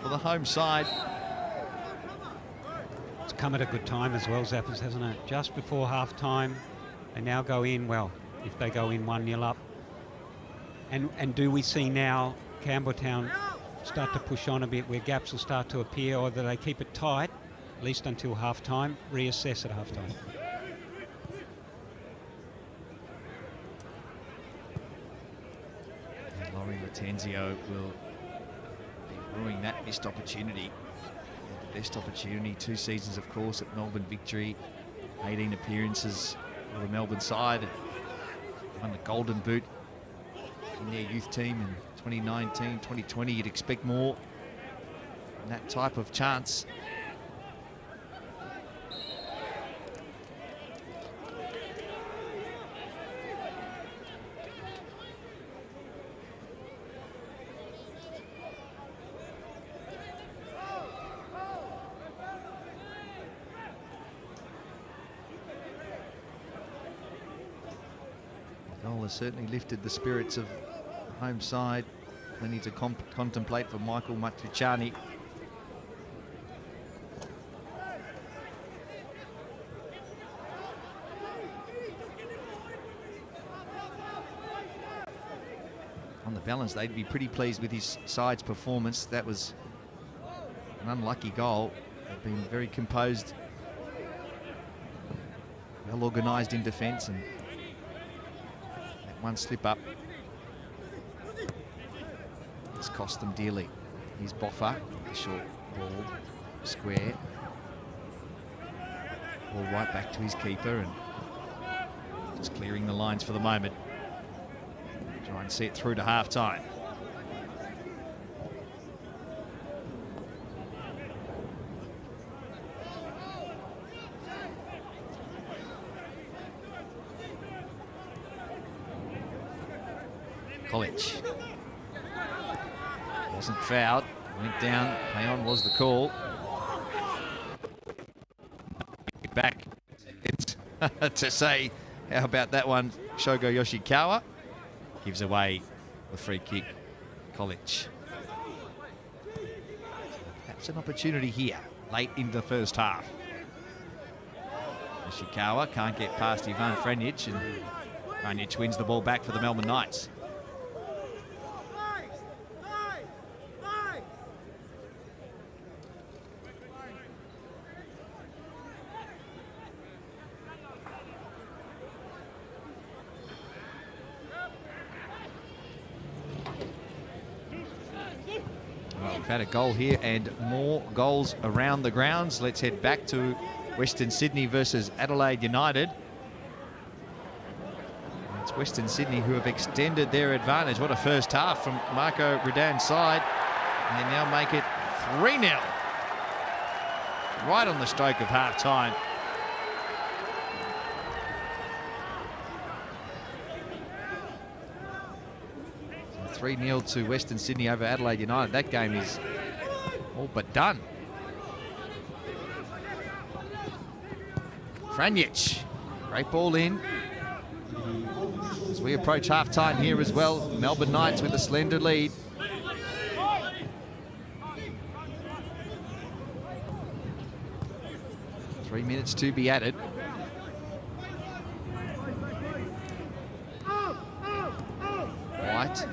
S1: for the home side.
S2: It's come at a good time as well, Zappers, hasn't it? Just before half-time, they now go in, well, if they go in 1-0 up. And do we see now Campbelltown start to push on a bit where gaps will start to appear, or do they keep it tight, at least until half-time, reassess at half-time?
S1: Laurie Latenzio will be ruining that missed opportunity. The best opportunity, 2 seasons, of course, at Melbourne Victory, 18 appearances for the Melbourne side. Won the Golden Boot in their youth team in 2019, 2020. You'd expect more from that type of chance. Goal has certainly lifted the spirits of the home side. Plenty to contemplate for Michael Matuchani. On the balance, they'd be pretty pleased with his side's performance. That was an unlucky goal. They've been very composed, well organised in defence, and one slip up it's cost them dearly. Here's Boffa, the short ball, square. Ball right back to his keeper, and just clearing the lines for the moment. Try and see it through to half-time. College wasn't fouled, went down, play on was the call. Back to say, how about that one? Shogo Yoshikawa gives away the free kick. College. That's an opportunity here, late in the first half. Yoshikawa can't get past Ivan Franjic, and Franjic wins the ball back for the Melbourne Knights. Had a goal here and more goals around the grounds. Let's head back to Western Sydney versus Adelaide United. It's Western Sydney who have extended their advantage. What a first half from Marco Redan's side. And they now make it 3-0. Right on the stroke of half-time. So 3-0 to Western Sydney over Adelaide United. That game is all but done. Franjic, great ball in. As we approach half-time here as well, Melbourne Knights with a slender lead. Three minutes to be added. White.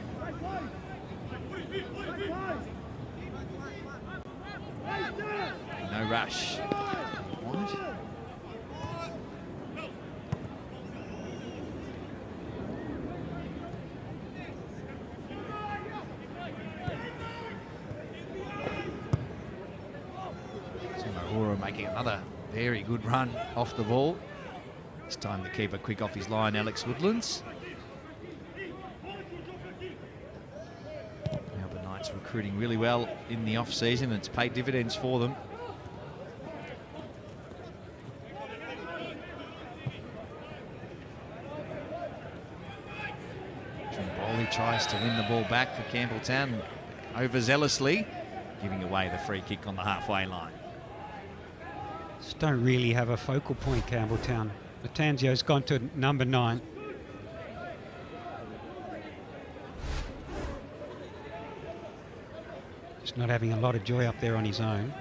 S1: No rush. White. scorer making another very good run off the ball. This time the keeper quick off his line, Alex Woodlands. Melbourne Knights recruiting really well in the off-season, and it's paid dividends for them. Bowley tries to win the ball back for Campbelltown overzealously, giving away the free kick on the halfway line.
S2: Just don't really have a focal point, Campbelltown. Matanzio's gone to number 9. Just not having a lot of joy up there on his own.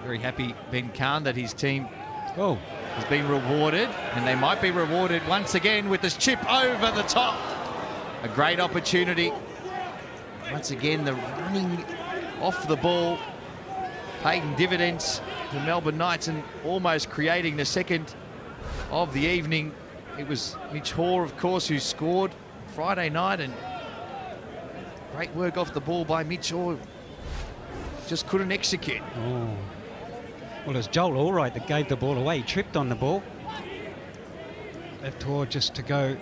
S1: Very happy, Ben Khan, that his team
S2: Oh,
S1: has been rewarded, and they might be rewarded once again with this chip over the top. A great opportunity. Once again, the running off the ball, paying dividends for Melbourne Knights and almost creating the second of the evening. It was Mitch Hoare, of course, who scored Friday night, and great work off the ball by Mitch Hoare. Just couldn't execute.
S2: oh. Well, it was Joel Allright that gave the ball away. He tripped on the ball. Left Hoare just to go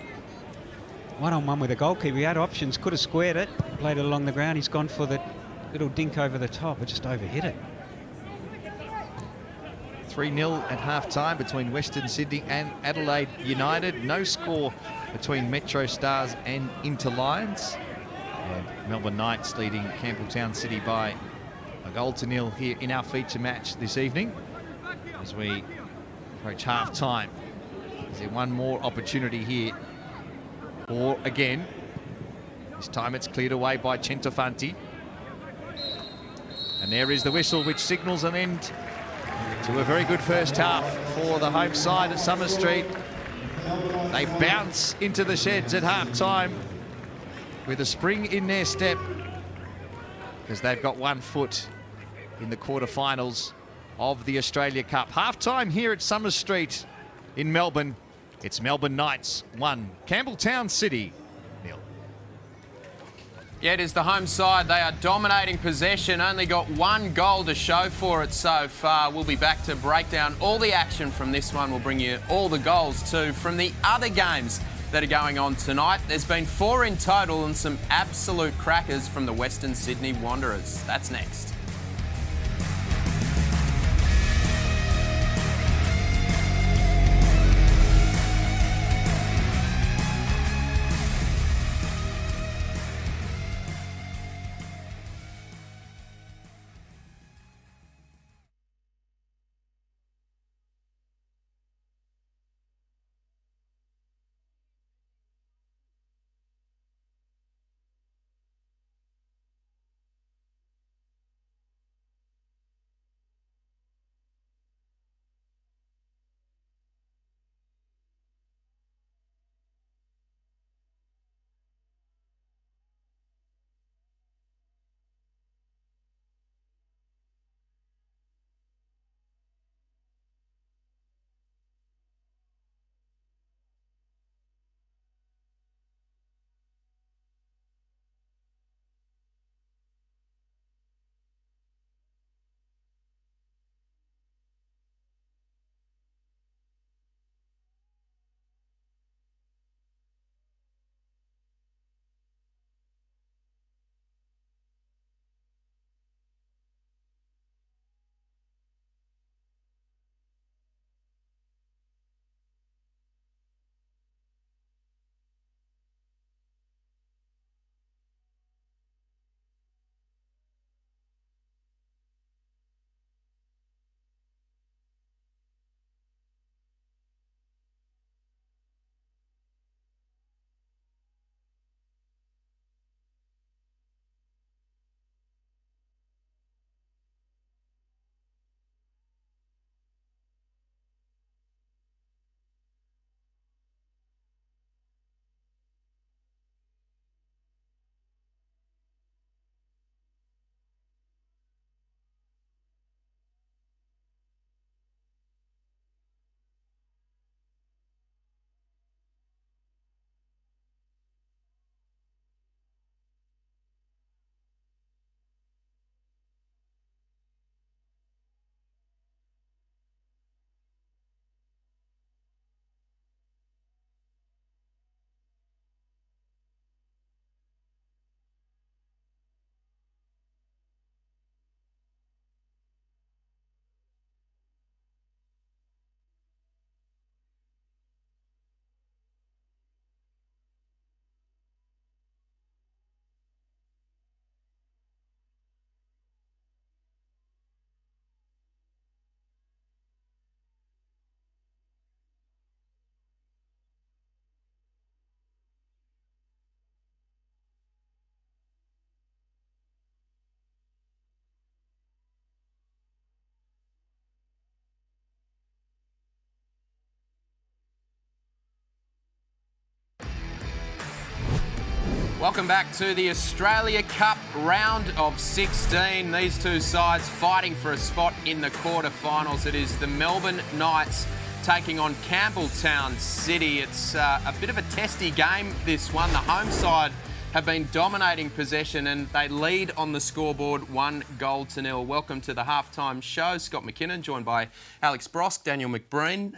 S2: one-on-one with the goalkeeper. He had options, could have squared it, played it along the ground. He's gone for the little dink over the top, but just overhit it.
S1: 3-0 at half-time between Western Sydney and Adelaide United. No score between Metro Stars and Inter Lions. And Melbourne Knights leading Campbelltown City by a 1-0 here in our feature match this evening as we approach half-time. Is there one more opportunity here? Or again, this time it's cleared away by Centofanti. And there is the whistle, which signals an end to a very good first half for the home side at Summer Street. They bounce into the sheds at half-time with a spring in their step, because they've got 1 foot in the quarterfinals of the Australia Cup. Half-time here at Summer Street in Melbourne. It's Melbourne Knights 1, Campbelltown City 0.
S4: Yeah, it is the home side. They are dominating possession, only got 1 goal to show for it so far. We'll be back to break down all the action from this one. We'll bring you all the goals too from the other games that are going on tonight. There's been 4 in total and some absolute crackers from the Western Sydney Wanderers. That's next. Welcome back to the Australia Cup round of 16. These two sides fighting for a spot in the quarterfinals. It is the Melbourne Knights taking on Campbelltown City. It's a bit of a testy game, this one. The home side have been dominating possession and they lead on the scoreboard 1-0. Welcome to the halftime show. Scott McKinnon, joined by Alex Brosk, Daniel McBreen.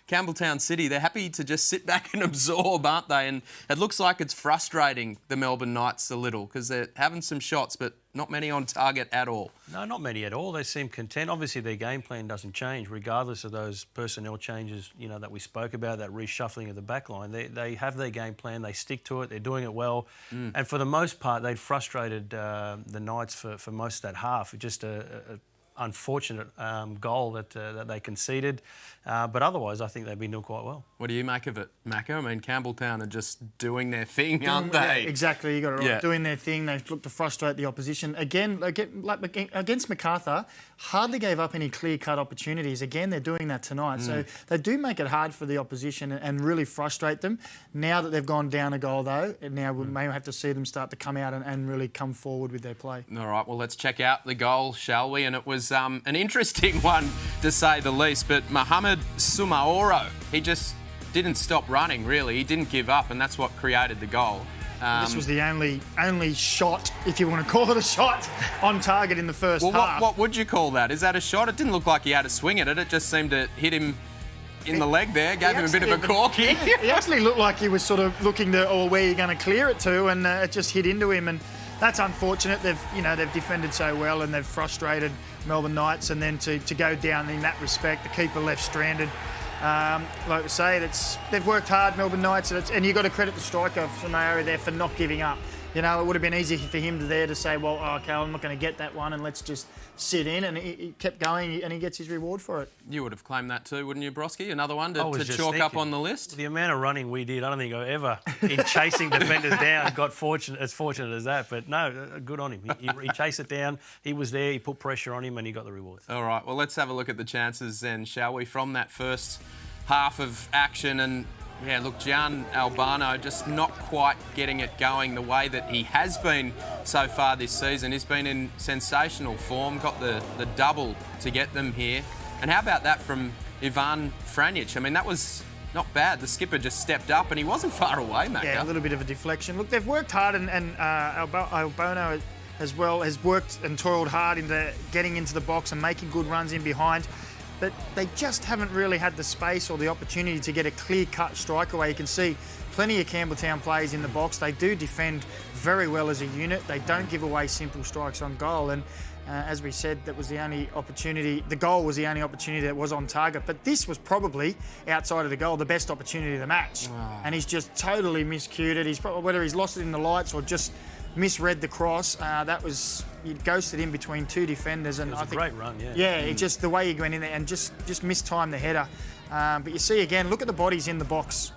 S4: Campbelltown City, they're happy to just sit back and absorb, aren't they? And it looks like it's frustrating the Melbourne Knights a little because they're having some shots, but not many on target at all.
S5: No, not many at all. They seem content. Obviously, their game plan doesn't change, regardless of those personnel changes, that we spoke about, that reshuffling of the back line. They have their game plan. They stick to it. They're doing it well. And for the most part, they'd frustrated the Knights for most of that half. Just a unfortunate goal that they conceded. But otherwise, I think they've been doing quite well.
S4: What do you make of it, Macca? I mean, Campbelltown are just doing their thing, aren't they?
S6: Yeah, exactly. You got it right. Doing their thing. They look to frustrate the opposition. Again, like against MacArthur, hardly gave up any clear-cut opportunities. Again, they're doing that tonight. So they do make it hard for the opposition and really frustrate them. Now that they've gone down a goal, though, now we may have to see them start to come out and really come forward with their play.
S4: All right, well, let's check out the goal, shall we? And it was an interesting one, to say the least. But Mohamed Sumaoro, he just didn't stop running, really. He didn't give up, and that's what created the goal.
S6: This was the only shot, if you want to call it a shot, on target in the first half.
S4: What would you call that? Is that a shot? It didn't look like he had a swing at it. It just seemed to hit him in the leg there, gave him a bit of a corky.
S6: He actually looked like he was sort of looking to, where you're going to clear it to, and it just hit into him. And that's unfortunate. They've defended so well and they've frustrated Melbourne Knights, and then to go down in that respect, the keeper left stranded. Like we say, they've worked hard, Melbourne Knights, and you've got to credit the striker Sumaoro there for not giving up. It would have been easy for him to say, well, okay, I'm not going to get that one, and let's just sit in. And he kept going, and he gets his reward for it.
S4: You would have claimed that too, wouldn't you, Broski? Another one to chalk up on the list?
S5: The amount of running we did, I don't think I ever, in chasing defenders down, got as fortunate as that. But no, good on him. He chased it down. He was there. He put pressure on him, and he got the rewards.
S4: All right, well, let's have a look at the chances then, shall we, from that first half of action. And yeah, look, Gian Albano just not quite getting it going the way that he has been so far this season. He's been in sensational form, got the double to get them here. And how about that from Ivan Franjic? I mean, that was not bad. The skipper just stepped up and he wasn't far away, Macca.
S6: Yeah, a little bit of a deflection. Look, they've worked hard, and Albano as well has worked and toiled hard into getting into the box and making good runs in behind. But they just haven't really had the space or the opportunity to get a clear-cut strike away. You can see plenty of Campbelltown players in the box. They do defend very well as a unit. They don't give away simple strikes on goal. And as we said, that was the only opportunity. The goal was the only opportunity that was on target. But this was probably, outside of the goal, the best opportunity of the match. Oh. And he's just totally miscued it. Whether he's lost it in the lights or just misread the cross. He ghosted in between two defenders, and
S5: it was a great run.
S6: It's just the way he went in there and just mistimed the header. But you see again, look at the bodies in the box.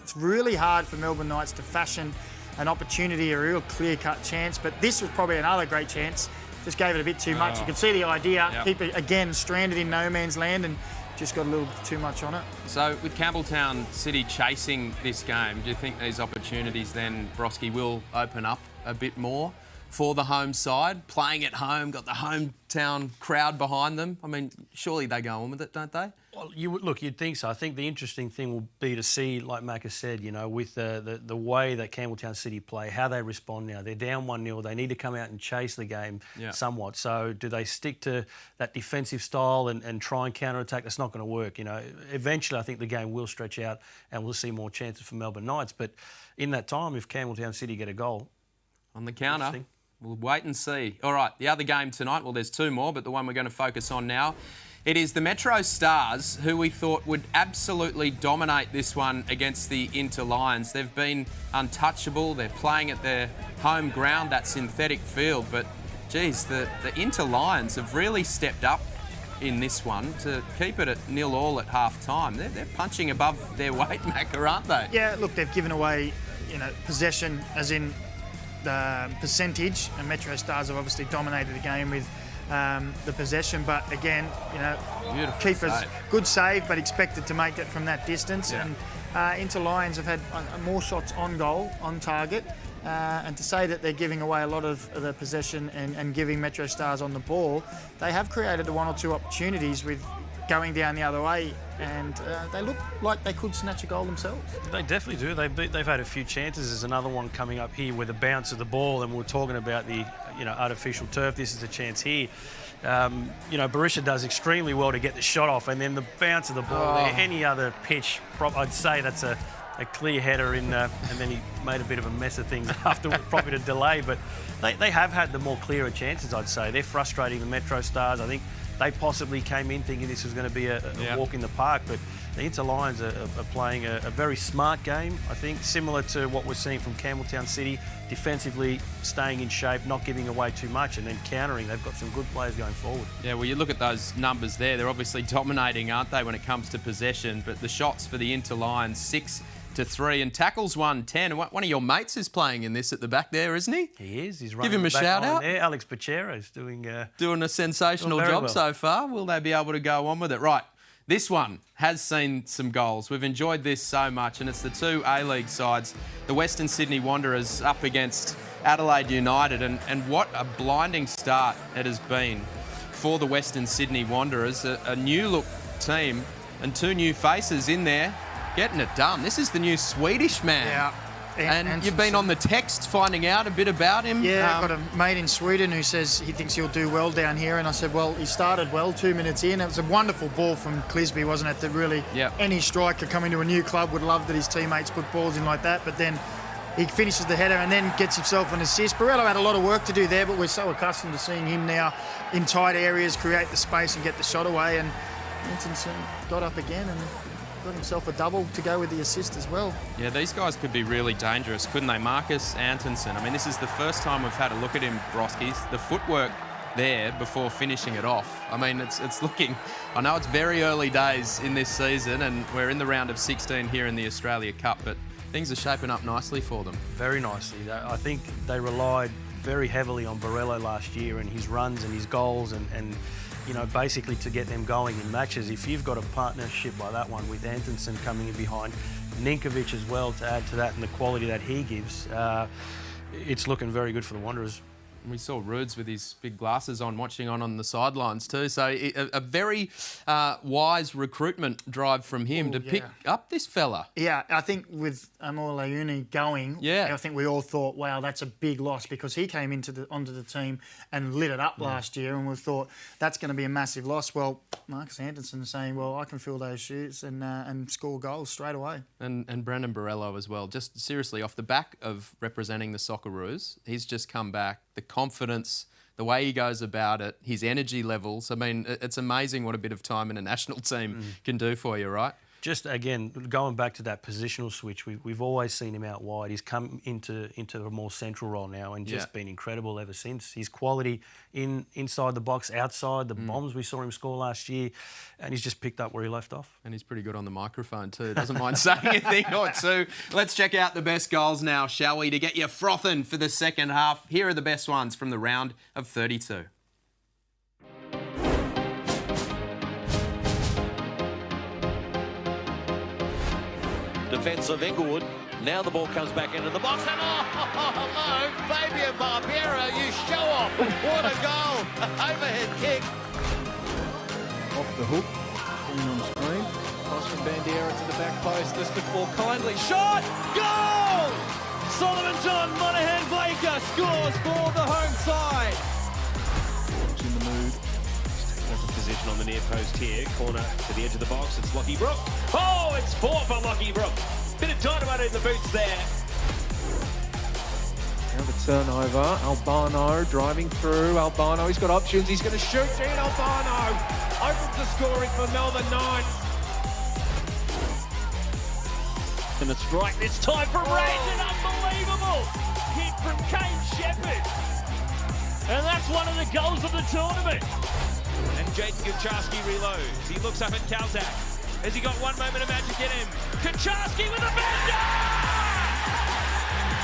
S6: It's really hard for Melbourne Knights to fashion an opportunity, a real clear-cut chance. But this was probably another great chance. Just gave it a bit too much. You can see the idea. Yep. Keep it again stranded in no man's land and just got a little too much on it.
S4: So with Campbelltown City chasing this game, do you think these opportunities then, Broski, will open up a bit more for the home side? Playing at home, got the hometown crowd behind them. I mean, surely they go on with it, don't they?
S5: Well, you'd think so. I think the interesting thing will be to see, like Macca said, with the way that Campbelltown City play, how they respond now. They're down 1-0. They need to come out and chase the game somewhat. So do they stick to that defensive style and try and counter-attack? That's not going to work. Eventually I think the game will stretch out and we'll see more chances for Melbourne Knights. But in that time, if Campbelltown City get a goal...
S4: On the counter, we'll wait and see. All right, the other game tonight, well, there's two more, but the one we're going to focus on now, it is the Metro Stars, who we thought would absolutely dominate this one against the Inter Lions. They've been untouchable. They're playing at their home ground, that synthetic field. But, geez, the Inter Lions have really stepped up in this one to keep it at 0-0 at half-time. They're punching above their weight, Macca, aren't they?
S6: Yeah, look, they've given away, possession as in the percentage, and Metro Stars have obviously dominated the game with the possession. But again,
S4: Beautiful
S6: keepers,
S4: save.
S6: good save, but expected to make it from that distance.
S4: Yeah.
S6: And Inter Lions have had more shots on goal, on target. And to say that they're giving away a lot of the possession and giving Metro Stars on the ball, they have created one or two opportunities with going down the other way, and they look like they could snatch a goal themselves.
S5: They definitely do. They've had a few chances. There's another one coming up here with a bounce of the ball, and we're talking about the artificial turf. This is a chance here. Barisha does extremely well to get the shot off, and then the bounce of the ball there. Any other pitch, I'd say that's a clear header in, and then he made a bit of a mess of things afterwards, probably to delay. But they have had the more clearer chances, I'd say. They're frustrating the Metro Stars. I think they possibly came in thinking this was going to be a walk in the park, but the Inter Lions are playing a very smart game, I think, similar to what we're seeing from Campbelltown City, defensively staying in shape, not giving away too much, and then countering. They've got some good players going forward.
S4: Yeah, well, you look at those numbers there. They're obviously dominating, aren't they, when it comes to possession? But the shots for the Inter Lions, 6-3, and tackles 110. And one of your mates is playing in this at the back there, isn't he?
S5: He is. He's running.
S4: Give him a
S5: back
S4: shout
S5: line
S4: out.
S5: there. Alex Pachero's doing
S4: a sensational
S5: very
S4: job
S5: well
S4: so far. Will they be able to go on with it? Right. This one has seen some goals. We've enjoyed this so much, and it's the two A-League sides, the Western Sydney Wanderers up against Adelaide United, and what a blinding start it has been for the Western Sydney Wanderers. A new-look team and two new faces in there getting it done. This is the new Swedish man.
S6: Yeah.
S4: And you've been on the text finding out a bit about him.
S6: Yeah, I've got a mate in Sweden who says he thinks he'll do well down here. And I said, well, he started well 2 minutes in. It was a wonderful ball from Clisby, wasn't it? That really any striker coming to a new club would love that his teammates put balls in like that. But then he finishes the header and then gets himself an assist. Barello had a lot of work to do there, but we're so accustomed to seeing him now in tight areas create the space and get the shot away. And Antonsen got up again and got himself a double to go with the assist as well. Yeah,
S4: these guys could be really dangerous, couldn't they? Marcus Antonsen. I mean, this is the first time we've had a look at him, Broskis. The footwork there before finishing it off. I mean, it's looking... I know it's very early days in this season, and we're in the round of 16 here in the Australia Cup, but things are shaping up nicely for them.
S5: Very nicely. I think they relied very heavily on Barello last year and his runs and his goals and basically to get them going in matches. If you've got a partnership like that one with Antonsen coming in behind, Ninkovic as well to add to that and the quality that he gives, it's looking very good for the Wanderers.
S4: We saw Rudes with his big glasses on, watching on the sidelines too. So a very wise recruitment drive from him to pick up this fella.
S6: Yeah, I think with Amor Leuni going, I think we all thought, wow, that's a big loss because he came onto the team and lit it up last year, and we thought that's going to be a massive loss. Well, Marcus Antonsen is saying, well, I can fill those shoes and score goals straight away.
S4: And Brendan Barello as well. Just seriously, off the back of representing the Socceroos, he's just come back. The confidence, the way he goes about it, his energy levels. I mean, it's amazing what a bit of time in a national team can do for you, right?
S5: Just, again, going back to that positional switch, we've always seen him out wide. He's come into a more central role now and just been incredible ever since. His quality inside the box, outside, the bombs we saw him score last year, and he's just picked up where he left off.
S4: And he's pretty good on the microphone too. Doesn't mind saying a thing or two. Let's check out the best goals now, shall we, to get you frothing for the second half. Here are the best ones from the round of 32.
S7: Defence of Inglewood. Now the ball comes back into the box. And hello, Fabian Barbiero, you show off. What a goal. Overhead kick.
S8: Off the hook. Coming on screen. Cross from Bandiera to the back post. Listed for kindly. Shot! Goal! Solomon John Monaghan Baker scores for the home side.
S7: It's in the mood. That's a position on the near post here. Corner to the edge of the box. It's Lockie Brook. Oh, it's 4 for Lockie Brook. Bit of dynamite in the boots there.
S8: Now the turnover. Albano driving through. Albano, he's got options. He's going to shoot. Gene Albano opens the scoring for Melbourne Knights.
S7: And a strike this time from Randon. Unbelievable hit from Kane Shepherd. And that's one of the goals of the tournament. And Jaden Kucharski reloads. He looks up at Kaltak. Has he got one moment of magic in him? Kucharski with a bender!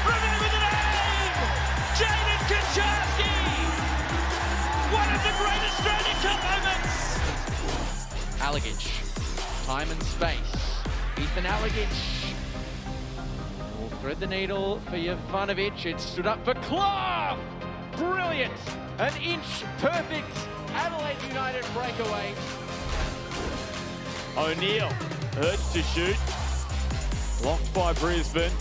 S7: Remember the name! Jaden Kucharski! One of the Great Australian Cup moments.
S8: Alagich, time and space. Ethan Alagich will thread the needle for Jovanovic. It stood up for Clough. Brilliant. An inch perfect. Adelaide United breakaway.
S7: O'Neill, urged to shoot. Blocked by Brisbane.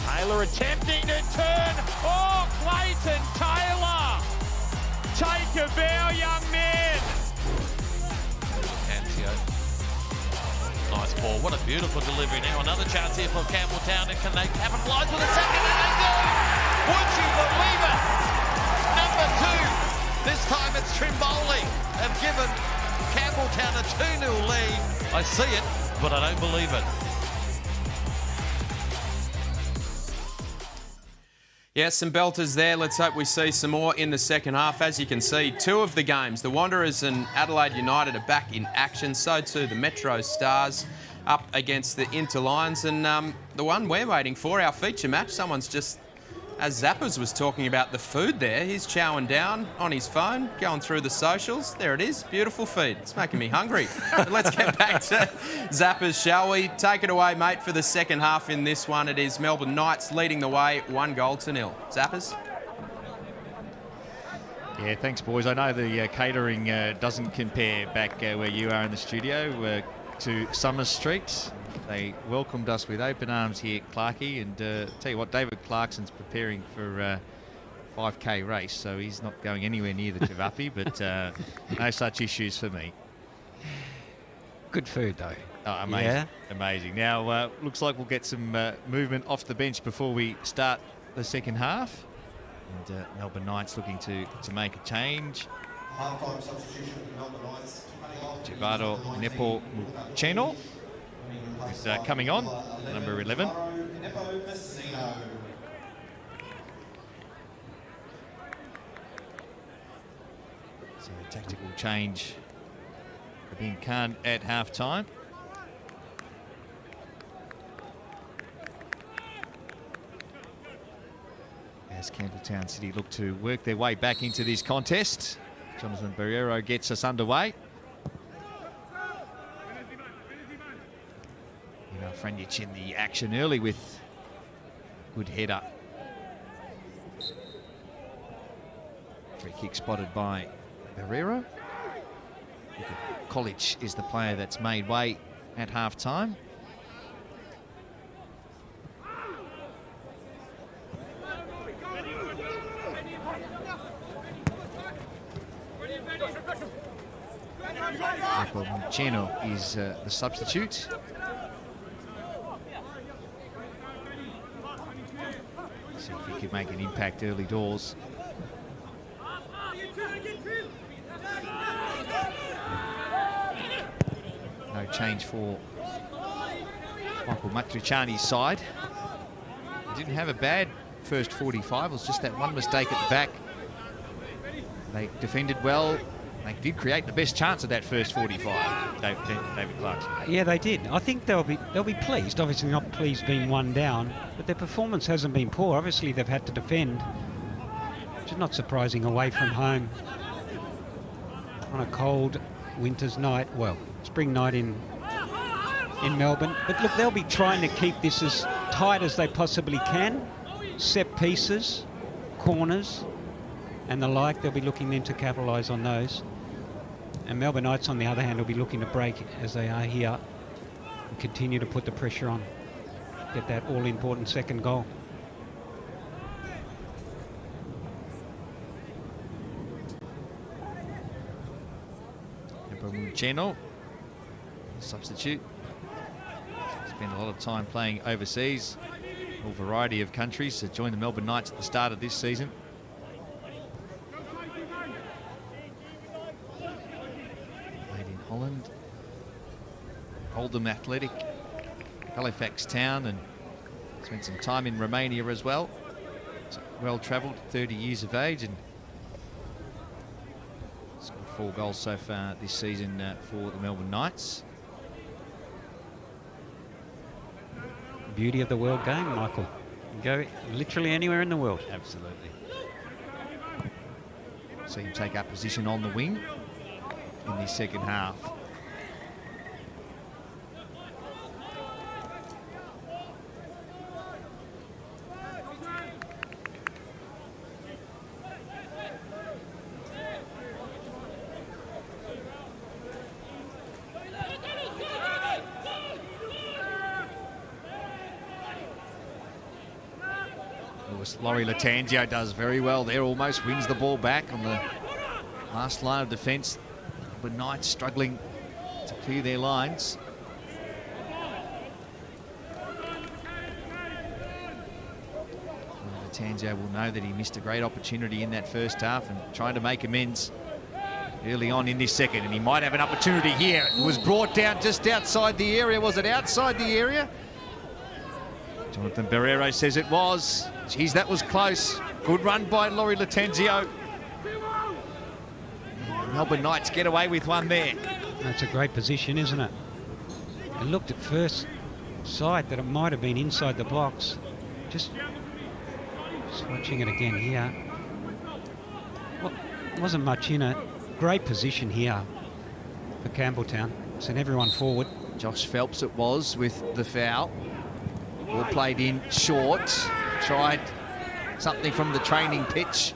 S7: Taylor attempting to turn. Oh, Clayton Taylor. Take a bow, young man.
S9: Ancio. Nice ball. What a beautiful delivery now. Another chance here for Campbelltown. And can they capitalise with a second? And they do! Would you believe it? Number 2. This time it's Trimboli. Have given Campbelltown a 2-0 lead. I see it, but I don't believe it.
S4: Yeah, some belters there. Let's hope we see some more in the second half. As you can see, 2 of the games, the Wanderers and Adelaide United are back in action. So too the Metro Stars up against the Inter Lions. And the one we're waiting for, our feature match, someone's just, as Zappers was talking about the food there, he's chowing down on his phone, going through the socials. There it is, beautiful feed. It's making me hungry. But let's get back to Zappers, shall we? Take it away, mate, for the second half in this one. It is Melbourne Knights leading the way, 1-0. Zappers?
S1: Yeah, thanks, boys. I know the catering doesn't compare back where you are in the studio to Summer Street. They welcomed us with open arms here, Clarkey, and tell you what, David Clarkson's preparing for a 5K race, so he's not going anywhere near the Tavapi, but no such issues for me.
S2: Good food, though.
S1: Oh, amazing,
S2: Yeah.
S1: amazing. Now, looks like we'll get some movement off the bench before we start the second half. And Melbourne Knights looking to make a change.
S10: Half-time substitution for Melbourne Knights.
S1: Givado Nepo Cheno is coming on, number 11. So a tactical change for Ben Khan at half-time. As Campbelltown City look to work their way back into this contest. Jonathan Barrero gets us underway. Franjic in the action early with good header. Free kick spotted by Barrero. College is the player that's made way at half-time. Cheno is the substitute. See if he could make an impact early doors. No change for Michael Matriciani's side. He didn't have a bad first 45. It was just that one mistake at the back. They defended well. They did create the best chance of that first 45, David Clarkson.
S2: Yeah, they did. I think they'll be pleased. Obviously not pleased being one down, but their performance hasn't been poor. Obviously they've had to defend, which is not surprising away from home on a cold winter's night. Well, spring night in Melbourne. But look, they'll be trying to keep this as tight as they possibly can. Set pieces, corners, and the like. They'll be looking then to capitalise on those. And Melbourne Knights, on the other hand, will be looking to break as they are here and continue to put the pressure on. Get that all-important second goal.
S1: Cheno, substitute. Spent a lot of time playing overseas, a variety of countries. So joined the Melbourne Knights at the start of this season. Holland, Oldham Athletic, Halifax Town, and spent some time in Romania as well. So well travelled, 30 years of age, and scored 4 goals so far this season for the Melbourne Knights.
S2: Beauty of the world game, Michael. You can go literally anywhere in the world.
S1: Absolutely. See him take up position on the wing in the second half. Laurie Latangio does very well there, almost wins the ball back on the last line of defence. But Knights struggling to clear their lines. Latangio will know that he missed a great opportunity in that first half and trying to make amends early on in this second, and he might have an opportunity here. It was brought down just outside the area. Was it outside the area? Jonathan Barrero says it was. Geez, that was close. Good run by Laurie Latangio. Melbourne Knights get away with one there.
S2: That's a great position, isn't it? It looked at first sight that it might have been inside the box. Just watching it again here. Well, wasn't much in it. Great position here for Campbelltown. Sent everyone forward.
S1: Josh Phelps it was with the foul. Ball played in short. Tried something from the training pitch.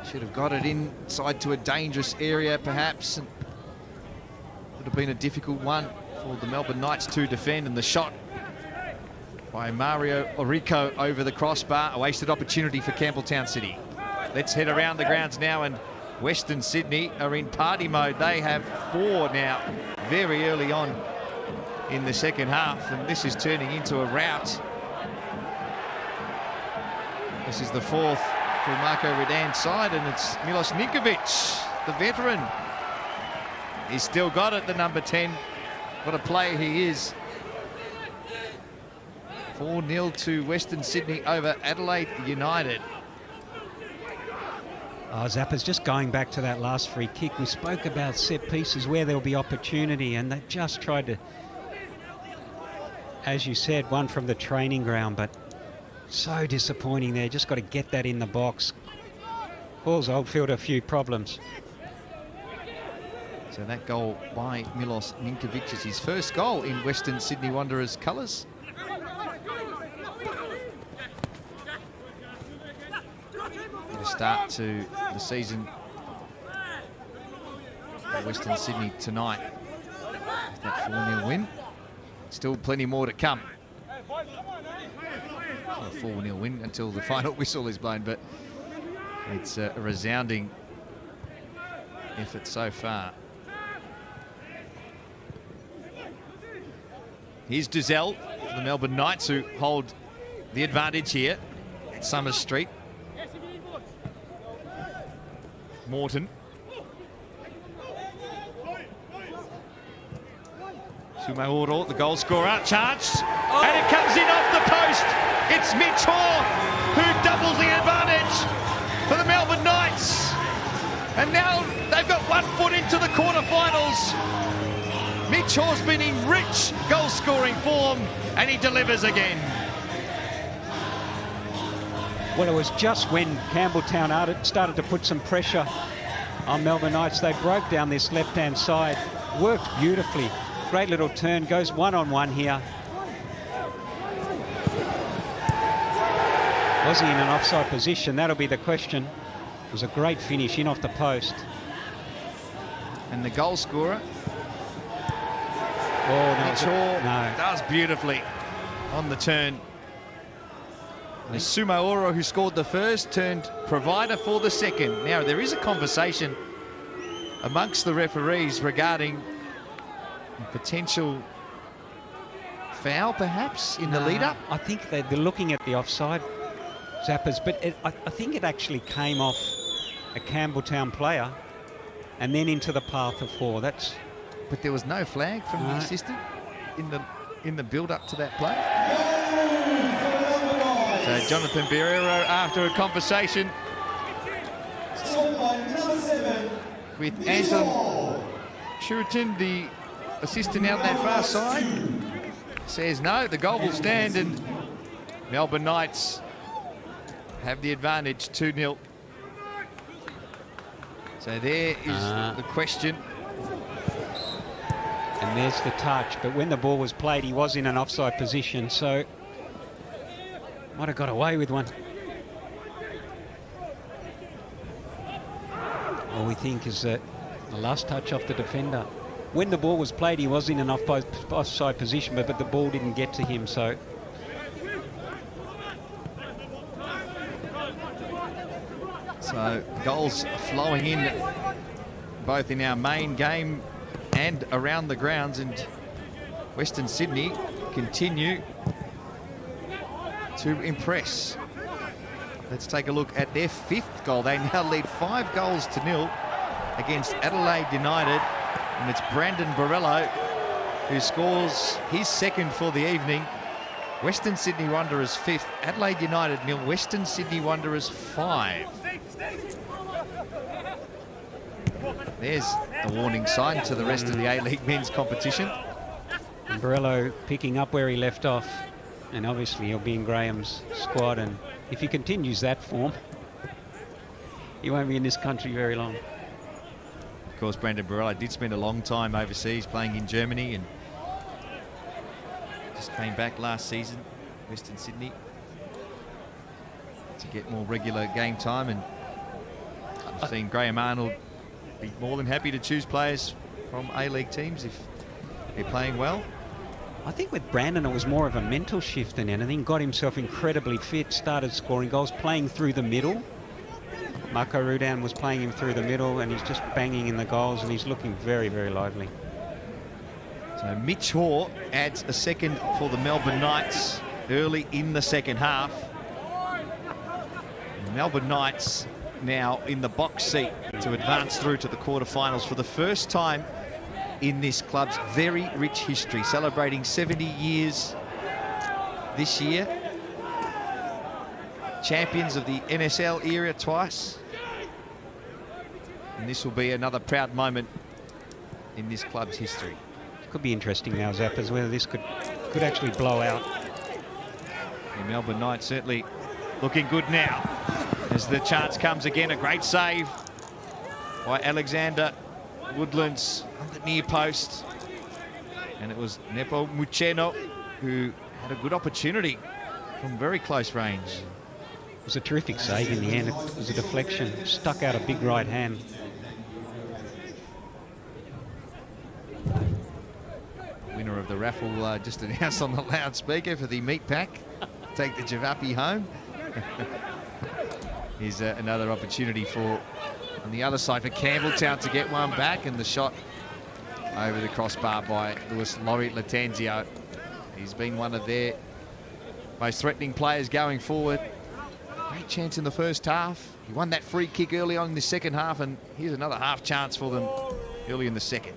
S1: Should have got it inside to a dangerous area, perhaps. And would have been a difficult one for the Melbourne Knights to defend. And the shot by Mario Orico over the crossbar. A wasted opportunity for Campbelltown City. Let's head around the grounds now, and Western Sydney are in party mode. They have 4 now, very early on in the second half, and this is turning into a rout. This is the 4th for Marko Redan's side, and it's Milos Ninkovic, the veteran. He's still got it, the number 10. What a player he is. 4-0 to Western Sydney over Adelaide United.
S2: Oh, Zappa's just going back to that last free kick. We spoke about set pieces where there'll be opportunity, and they just tried to, as you said, one from the training ground, but so disappointing there. Just got to get that in the box. Caused Oldfield a few problems.
S1: So that goal by Milos Ninkovic is his first goal in Western Sydney Wanderers colours. A start to the season for Western Sydney tonight. That 4-0 win. Still plenty more to come. A 4-0 win until the final whistle is blown, but it's a resounding effort so far. Here's Duzell for the Melbourne Knights, who hold the advantage here at Summers Street. Morton. Sumaoro, the goal scorer, charged, and it comes in off the post. It's Mitch Hall who doubles the advantage for the Melbourne Knights. And now they've got 1 foot into the quarterfinals. Mitch Hall's been in rich goal-scoring form, and he delivers again.
S2: Well, it was just when Campbelltown started to put some pressure on Melbourne Knights. They broke down this left-hand side, worked beautifully. Great little turn, goes one-on-one here. Was he in an offside position? That'll be the question. It was a great finish in off the post.
S1: And the goal scorer,
S2: Mitch
S1: Hall, does beautifully on the turn. And Sumaoro, who scored the first, turned provider for the second. Now, there is a conversation amongst the referees regarding a potential foul, perhaps, in the lead-up.
S2: I think they're looking at the offside, Zappers, but I think it actually came off a Campbelltown player and then into the path of 4.
S1: But there was no flag from the assistant in the build-up to that play. So Jonathan Barrero, after a conversation with Anton Churitin, the assistant out that far side, says no, the goal will stand, and Melbourne Knights have the advantage 2-0 So there is the question.
S2: And there's the touch. But when the ball was played, he was in an offside position, so might have got away with one. All we think is that the last touch off the defender. When the ball was played, he was in an offside position, but the ball didn't get to him, so...
S1: So goals flowing in both in our main game and around the grounds, and Western Sydney continue to impress. Let's take a look at their 5th goal. They now lead 5-0 against Adelaide United, and it's Brandon Borello who scores his 2nd for the evening. Western Sydney Wanderers 5th, Adelaide United 0, Western Sydney Wanderers 5. There's the warning sign to the rest of the A-League men's competition.
S2: And Borello picking up where he left off, and obviously he'll be in Graham's squad, and if he continues that form, he won't be in this country very long.
S1: Of course, Brandon Borello did spend a long time overseas playing in Germany, and just came back last season, Western Sydney, to get more regular game time. And I've seen Graham Arnold be more than happy to choose players from A-League teams if they're playing well.
S2: I think with Brandon it was more of a mental shift than anything. Got himself incredibly fit, started scoring goals, playing through the middle. Marco Rudan was playing him through the middle, and he's just banging in the goals, and he's looking very, very lively.
S1: So Mitch Hoare adds a 2nd for the Melbourne Knights early in the 2nd half. The Melbourne Knights now in the box seat to advance through to the quarterfinals for the first time in this club's very rich history, celebrating 70 years this year. Champions of the NSL era twice. And this will be another proud moment in this club's history.
S2: Could be interesting now, Zappers, whether this could actually blow out.
S1: The Melbourne Knights certainly looking good now. As the chance comes again, a great save by Alexander Woodlands on the near post. And it was Nepo Mucheno who had a good opportunity from very close range.
S2: It was a terrific save in the end. It was a deflection, stuck out a big right hand.
S1: Winner of the raffle just announced on the loudspeaker for the meat pack. Take the Javapi home. Here's another opportunity for, on the other side, for Campbelltown to get one back, and the shot over the crossbar by Luis Laurie Latanzio. He's been one of their most threatening players going forward. Great chance in the first half. He won that free kick early on in the 2nd half, and here's another half chance for them early in the 2nd.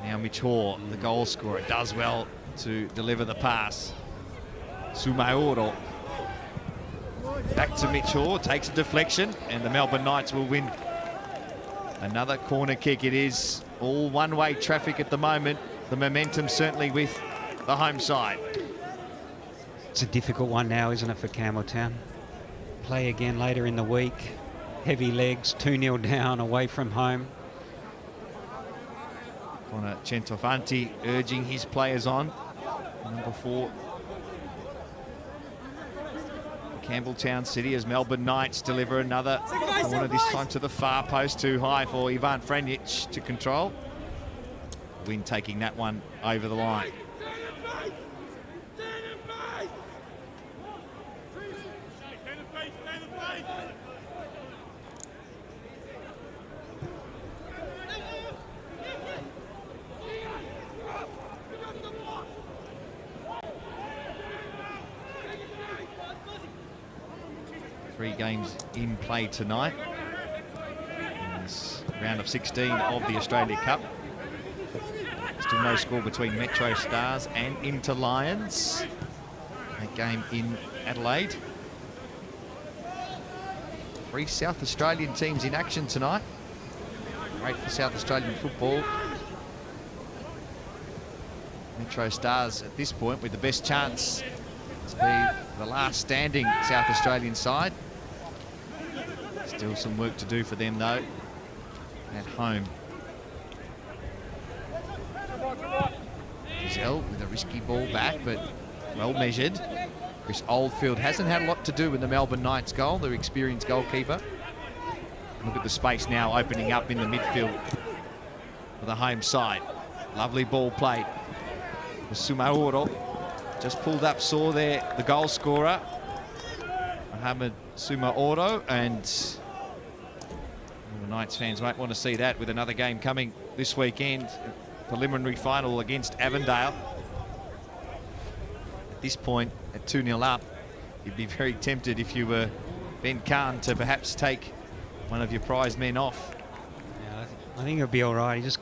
S1: Now Mitch Hoare, the goal scorer, does well to deliver the pass. Sumaoro. Back to Mitch Hoare, takes a deflection, and the Melbourne Knights will win another corner kick. It is all one-way traffic at the moment. The momentum certainly with the home side.
S2: It's a difficult one now, isn't it, for Campbelltown? Play again later in the week. Heavy legs, 2-0 down away from home.
S1: Connor Centofanti urging his players on. Number 4. Campbelltown City as Melbourne Knights deliver another corner, this time to the far post, too high for Ivan Franjic to control. Win taking that one over the line. Three games in play tonight in this round of 16 of the Australia Cup. Still no score between Metro Stars and Inter Lions. A game in Adelaide. 3 South Australian teams in action tonight. Great for South Australian football. Metro Stars at this point with the best chance to be the last standing South Australian side. Still some work to do for them though at home. Giselle with a risky ball back, but well measured. Chris Oldfield hasn't had a lot to do with the Melbourne Knights goal, their experienced goalkeeper. Look at the space now opening up in the midfield for the home side. Lovely ball played. Sumaoro just pulled up, saw there the goal scorer, Mohamed Sumaoro, and the Knights fans won't want to see that with another game coming this weekend. Preliminary final against Avondale. At this point, at 2-0 up, you'd be very tempted if you were Ben Khan to perhaps take one of your prize men off.
S2: Yeah, I think it'll be all right. He just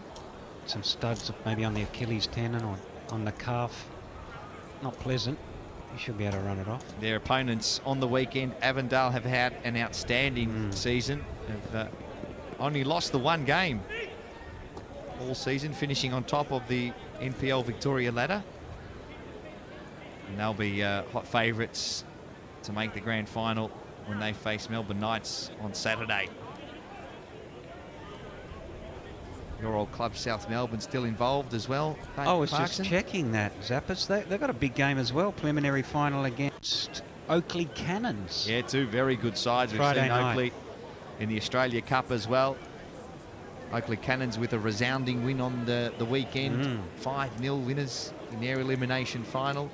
S2: some studs maybe on the Achilles tendon or on the calf. Not pleasant. He should be able to run it off.
S1: Their opponents on the weekend, Avondale, have had an outstanding season. Have only lost the one game all season, finishing on top of the NPL Victoria ladder. And they'll be hot favourites to make the grand final when they face Melbourne Knights on Saturday. Your old club, South Melbourne, still involved as well.
S2: I was just checking that, Zappers. They've got a big game as well. Preliminary final against Oakley Cannons.
S1: Yeah, two very good sides. We've seen Oakley in the Australia Cup as well. Oakley Cannons with a resounding win on the weekend. 5-0 winners in their elimination final.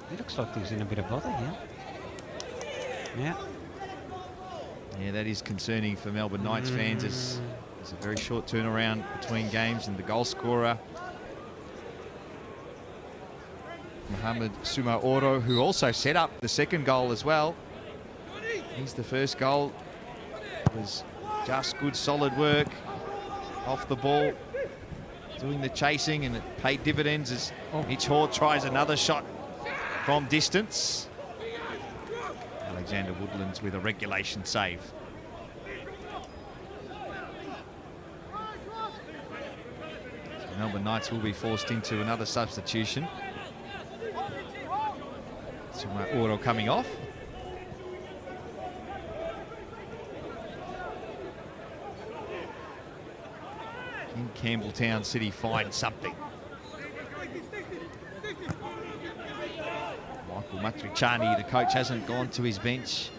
S2: He looks like he's in a bit of bother here. Yeah.
S1: Yeah, that is concerning for Melbourne Knights fans. It's a very short turnaround between games, and the goal scorer, Mohamed Sumaoro, who also set up the second goal as well. He's the first goal. It was just good, solid work off the ball, doing the chasing, and it paid dividends as Mitch Hall tries another shot from distance. Alexander Woodlands with a regulation save. So Melbourne Knights will be forced into another substitution. Sumaoro coming off. Can Campbelltown City find something? Michael Matrichani, the coach, hasn't gone to his bench.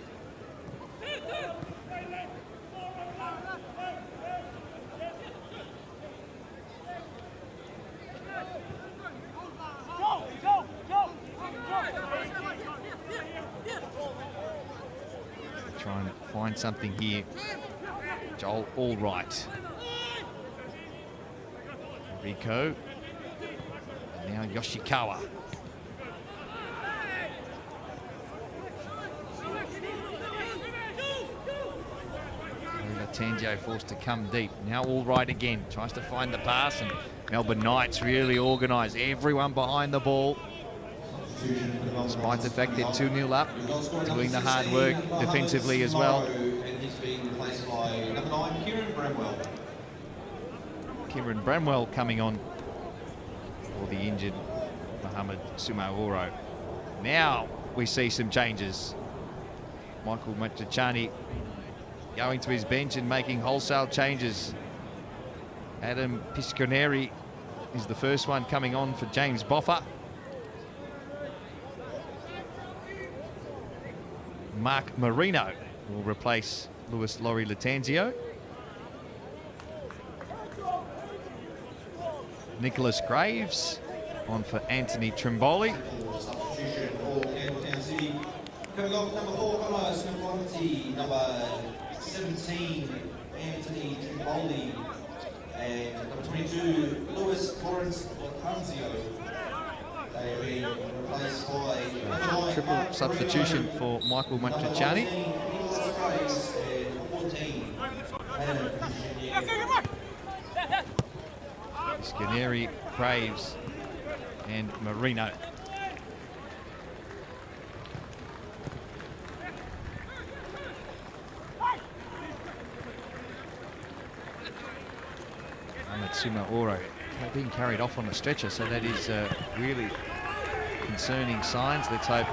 S1: Trying to find something here. Joel Allwright. Rico. And now Yoshikawa. Tangio forced to come deep. Now Allwright again. Tries to find the pass, and Melbourne Knights really organised. Everyone behind the ball. Despite the fact they're 2-0 up, doing the hard work defensively as well. Kieran Bramwell coming on for the injured Mohamed Sumaoro. Now we see some changes. Michael Matrichani going to his bench and making wholesale changes. Adam Pisconeri is the first one coming on for James Boffa. Mark Marino will replace Luis Laurie Latanzio. Nicholas Graves on for Anthony Trimboli.
S10: Coming off number 4, Carlos Nafonti, number 17, Anthony Trimboli, and number 22, Luis Lawrence Latanzio. They are being replaced by
S1: triple substitution for Michael Matrichani.
S10: Nicholas Graves, and 14,
S1: Scaneri, Graves, and Marino. Matsuma Oro being carried off on a stretcher, so that is really concerning signs. Let's hope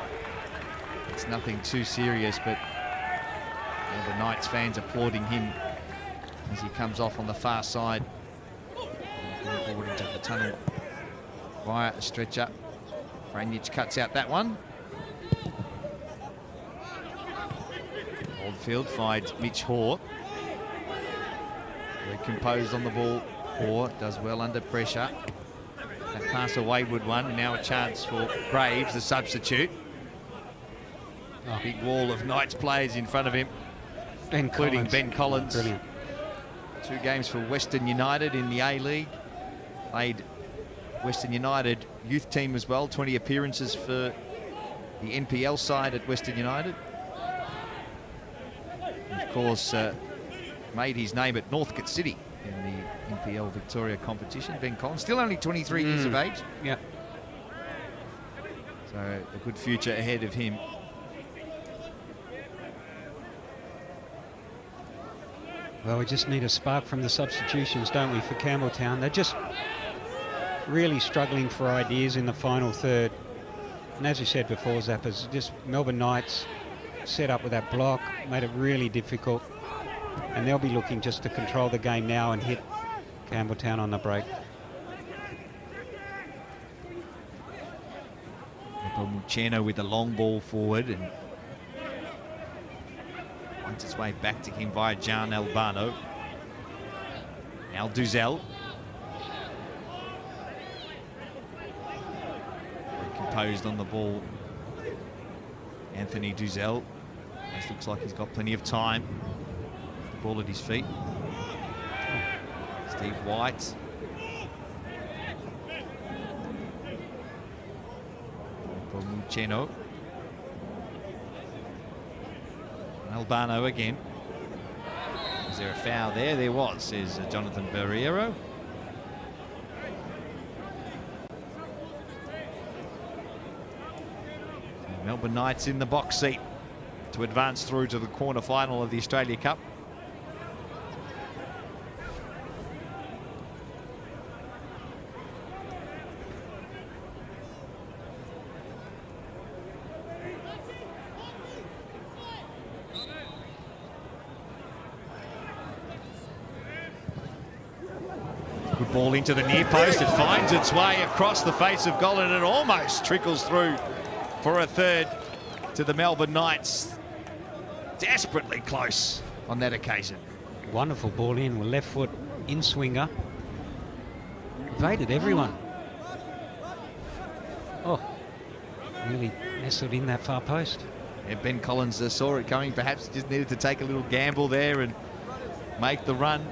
S1: it's nothing too serious, but the Knights fans applauding him as he comes off on the far side. Forward into the tunnel via a stretcher. Franjic cuts out that one. Oldfield finds Mitch Hoare. Very composed on the ball. Hoare does well under pressure. That pass a wayward one. Now a chance for Graves, the substitute. Big wall of Knights players in front of him, including Ben Collins.
S2: Brilliant.
S1: 2 games for Western United in the A-League. Played Western United youth team as well. 20 appearances for the NPL side at Western United. And of course, made his name at Northcote City in the NPL Victoria competition. Ben Collins, still only 23 years of age.
S2: Yeah.
S1: So a good future ahead of him.
S2: Well, we just need a spark from the substitutions, don't we, for Campbelltown? They're just really struggling for ideas in the final third. And as you said before, Zappers, just Melbourne Knights set up with that block, made it really difficult. And they'll be looking just to control the game now and hit Campbelltown on the break.
S1: Mucheno with the long ball forward and finds its way back to him via Gian Albano. Now Duzel. Very composed on the ball. Anthony Duzel. This looks like he's got plenty of time. The ball at his feet. Steve White. Mucheno. Albano again. Is there a foul there? There was, says Jonathan Barriero. Melbourne Knights in the box seat to advance through to the quarter final of the Australia Cup. Good ball into the near post. It finds its way across the face of goal and it almost trickles through for a third to the Melbourne Knights. Desperately close on that occasion.
S2: Wonderful ball in with left foot in swinger. Evaded everyone. Oh, really nestled in that far post.
S1: Yeah, Ben Collins saw it coming. Perhaps just needed to take a little gamble there and make the run.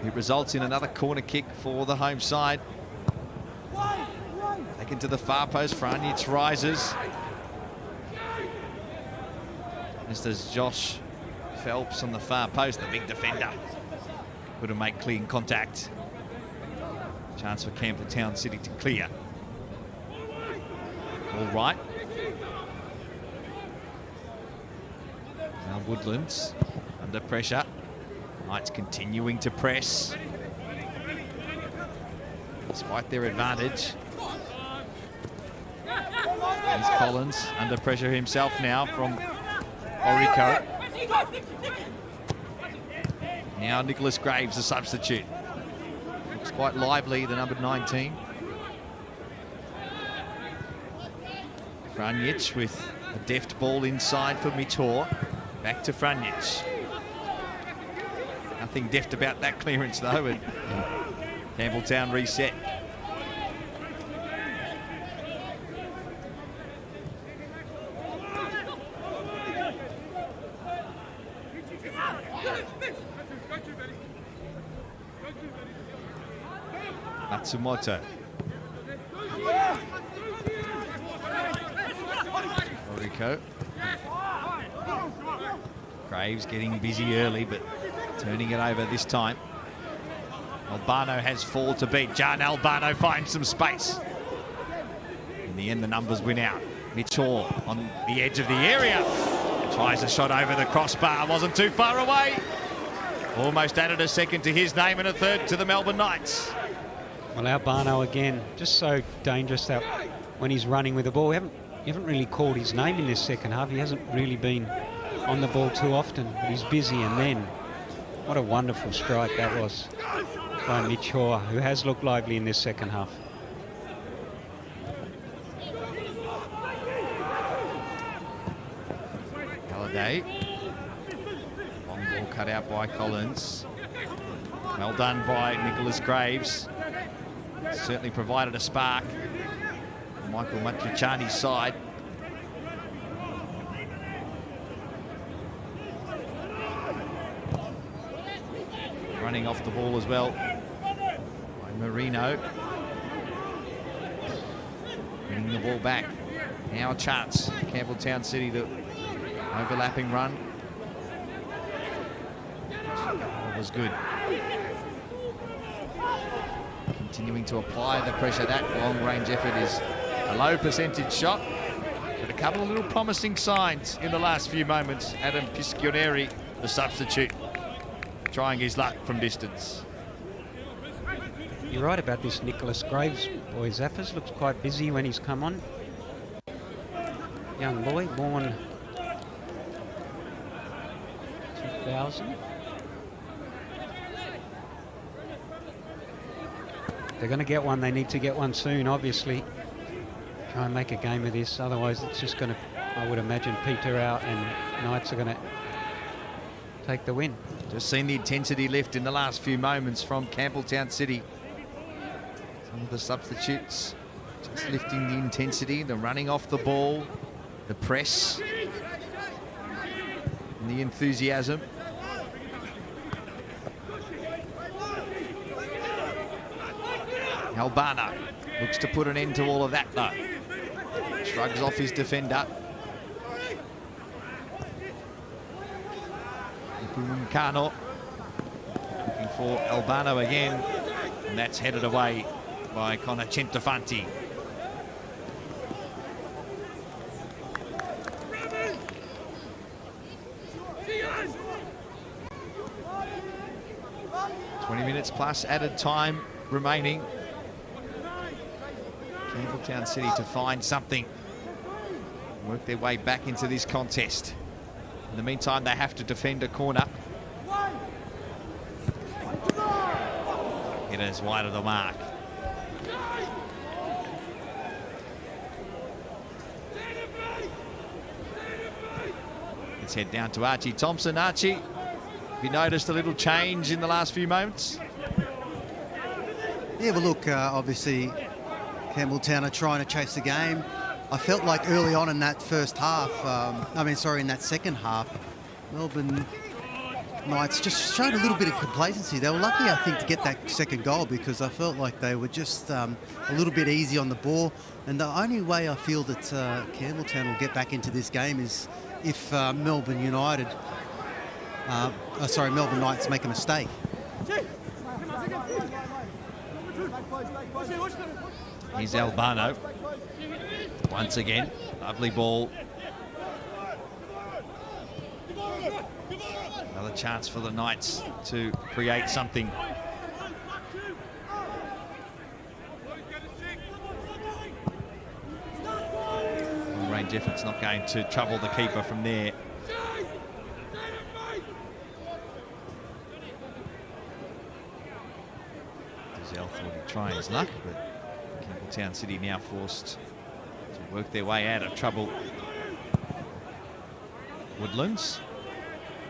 S1: It results in another corner kick for the home side. Taken to the far post. Franjic rises. This is Josh Phelps on the far post, the big defender. Couldn't make clean contact. Chance for Campbelltown City to clear. All right. Now Woodlands under pressure. Knights continuing to press. Despite their advantage. Here's Collins under pressure himself now from Orico. Now Nicholas Graves, the substitute. Looks quite lively, the number 19. Franjic with a deft ball inside for Mitch Hoare. Back to Franjic. Nothing deft about that clearance though, and Campbelltown reset. Matsumoto. Orico. Graves getting busy early, but turning it over this time. Albano has 4 to beat. Gian Albano finds some space. In the end, the numbers win out. Mitch Hoare on the edge of the area. Tries a shot over the crossbar. Wasn't too far away. Almost added a second to his name and a third to the Melbourne Knights.
S2: Well, Albano again, just so dangerous that when he's running with the ball. You haven't really called his name in this second half. He hasn't really been on the ball too often, but he's busy. And then, what a wonderful strike that was by Mitch Hoare, who has looked lively in this second half.
S1: Halliday. Long ball cut out by Collins. Well done by Nicholas Graves. Certainly provided a spark on Michael Matriciani's side. Running off the ball as well by Marino. Bringing the ball back. Now a chance. Campbelltown City, the overlapping run. That was good. Continuing to apply the pressure. That long-range effort is a low percentage shot, but a couple of little promising signs in the last few moments. Adam Piscioneri, the substitute, trying his luck from distance.
S2: You're right about this Nicholas Graves boy. Zappers looks quite busy when he's come on. Young boy, born 2000. They're going to get one. They need to get one soon, obviously. Try and make a game of this. Otherwise, it's just going to, I would imagine, peter out and Knights are going to take the win.
S1: Just seen the intensity lift in the last few moments from Campbelltown City. Some of the substitutes just lifting the intensity, the running off the ball, the press, and the enthusiasm. Albano looks to put an end to all of that though. Shrugs off his defender. Kano looking for Albano again, and that's headed away by Connor Centofanti. Minutes plus added time remaining. Campbelltown City to find something, work their way back into this contest. In the meantime, they have to defend a corner. It is wide of the mark. Let's head down to Archie Thompson. Archie, have you noticed a little change in the last few moments?
S3: Yeah, well, look, obviously, Campbelltown are trying to chase the game. I felt like early on in that first half, in that second half, Melbourne Knights just showed a little bit of complacency. They were lucky, I think, to get that second goal because I felt like they were just a little bit easy on the ball. And the only way I feel that Campbelltown will get back into this game is if Melbourne Knights make a mistake.
S1: Here's Albano. Once again, lovely ball. Another chance for the Knights to create something. Long-range effort's not going to trouble the keeper from there. Dizelle thought he'd try his luck, but Campbelltown City now forced to work their way out of trouble. Woodlands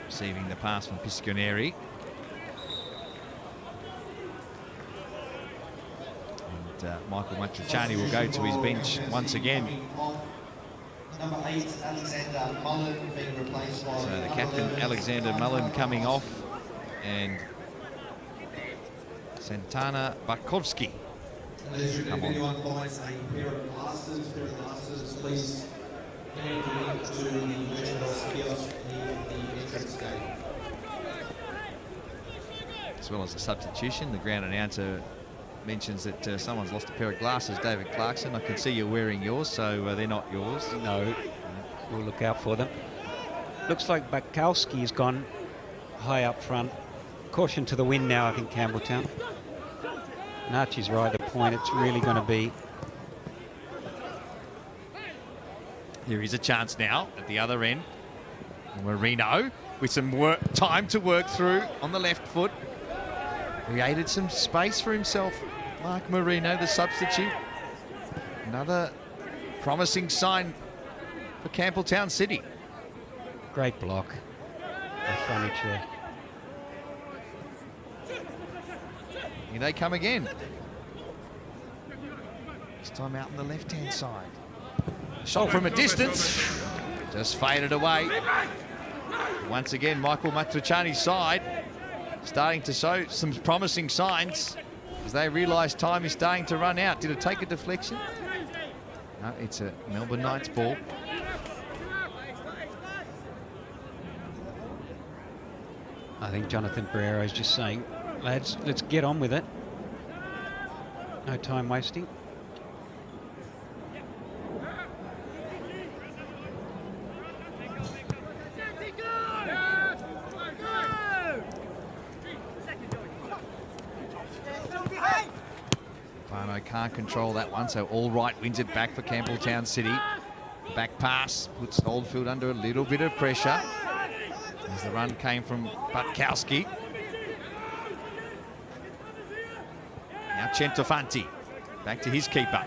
S1: receiving the pass from Piscioneri. And Michael Matriciani will go to his bench once again.
S10: Number 8, Alexander Mullen, being replaced by...
S1: So the captain, Alexander Mullen, coming off, and Santana Barkovsky.
S10: If anyone finds a pair of glasses, please hand it to the merchandise kiosk near the entrance gate.
S1: As well as a substitution, the ground announcer mentions that someone's lost a pair of glasses. David Clarkson, I can see you're wearing yours, so they're not yours.
S2: No, we'll look out for them. Looks like Barkowski's gone high up front. Caution to the wind now, I think, Campbelltown. And Archie's right, the point it's really going to be.
S1: There is a chance now at the other end. Marino with some time to work through on the left foot. Created some space for himself. Mark Marino, the substitute. Another promising sign for Campbelltown City.
S2: Great block. The frontage there.
S1: Here they come again. This time out on the left-hand side. Shot from a distance. Just faded away. Once again, Michael Matruchani's side starting to show some promising signs as they realise time is starting to run out. Did it take a deflection? No, it's a Melbourne Knights ball.
S2: I think Jonathan Pereira is just saying, lads, let's get on with it. No time wasting.
S1: Barno can't control that one, so All Right wins it back for Campbelltown City. Back pass puts Oldfield under a little bit of pressure as the run came from Butkowski. Now Centofanti back to his keeper.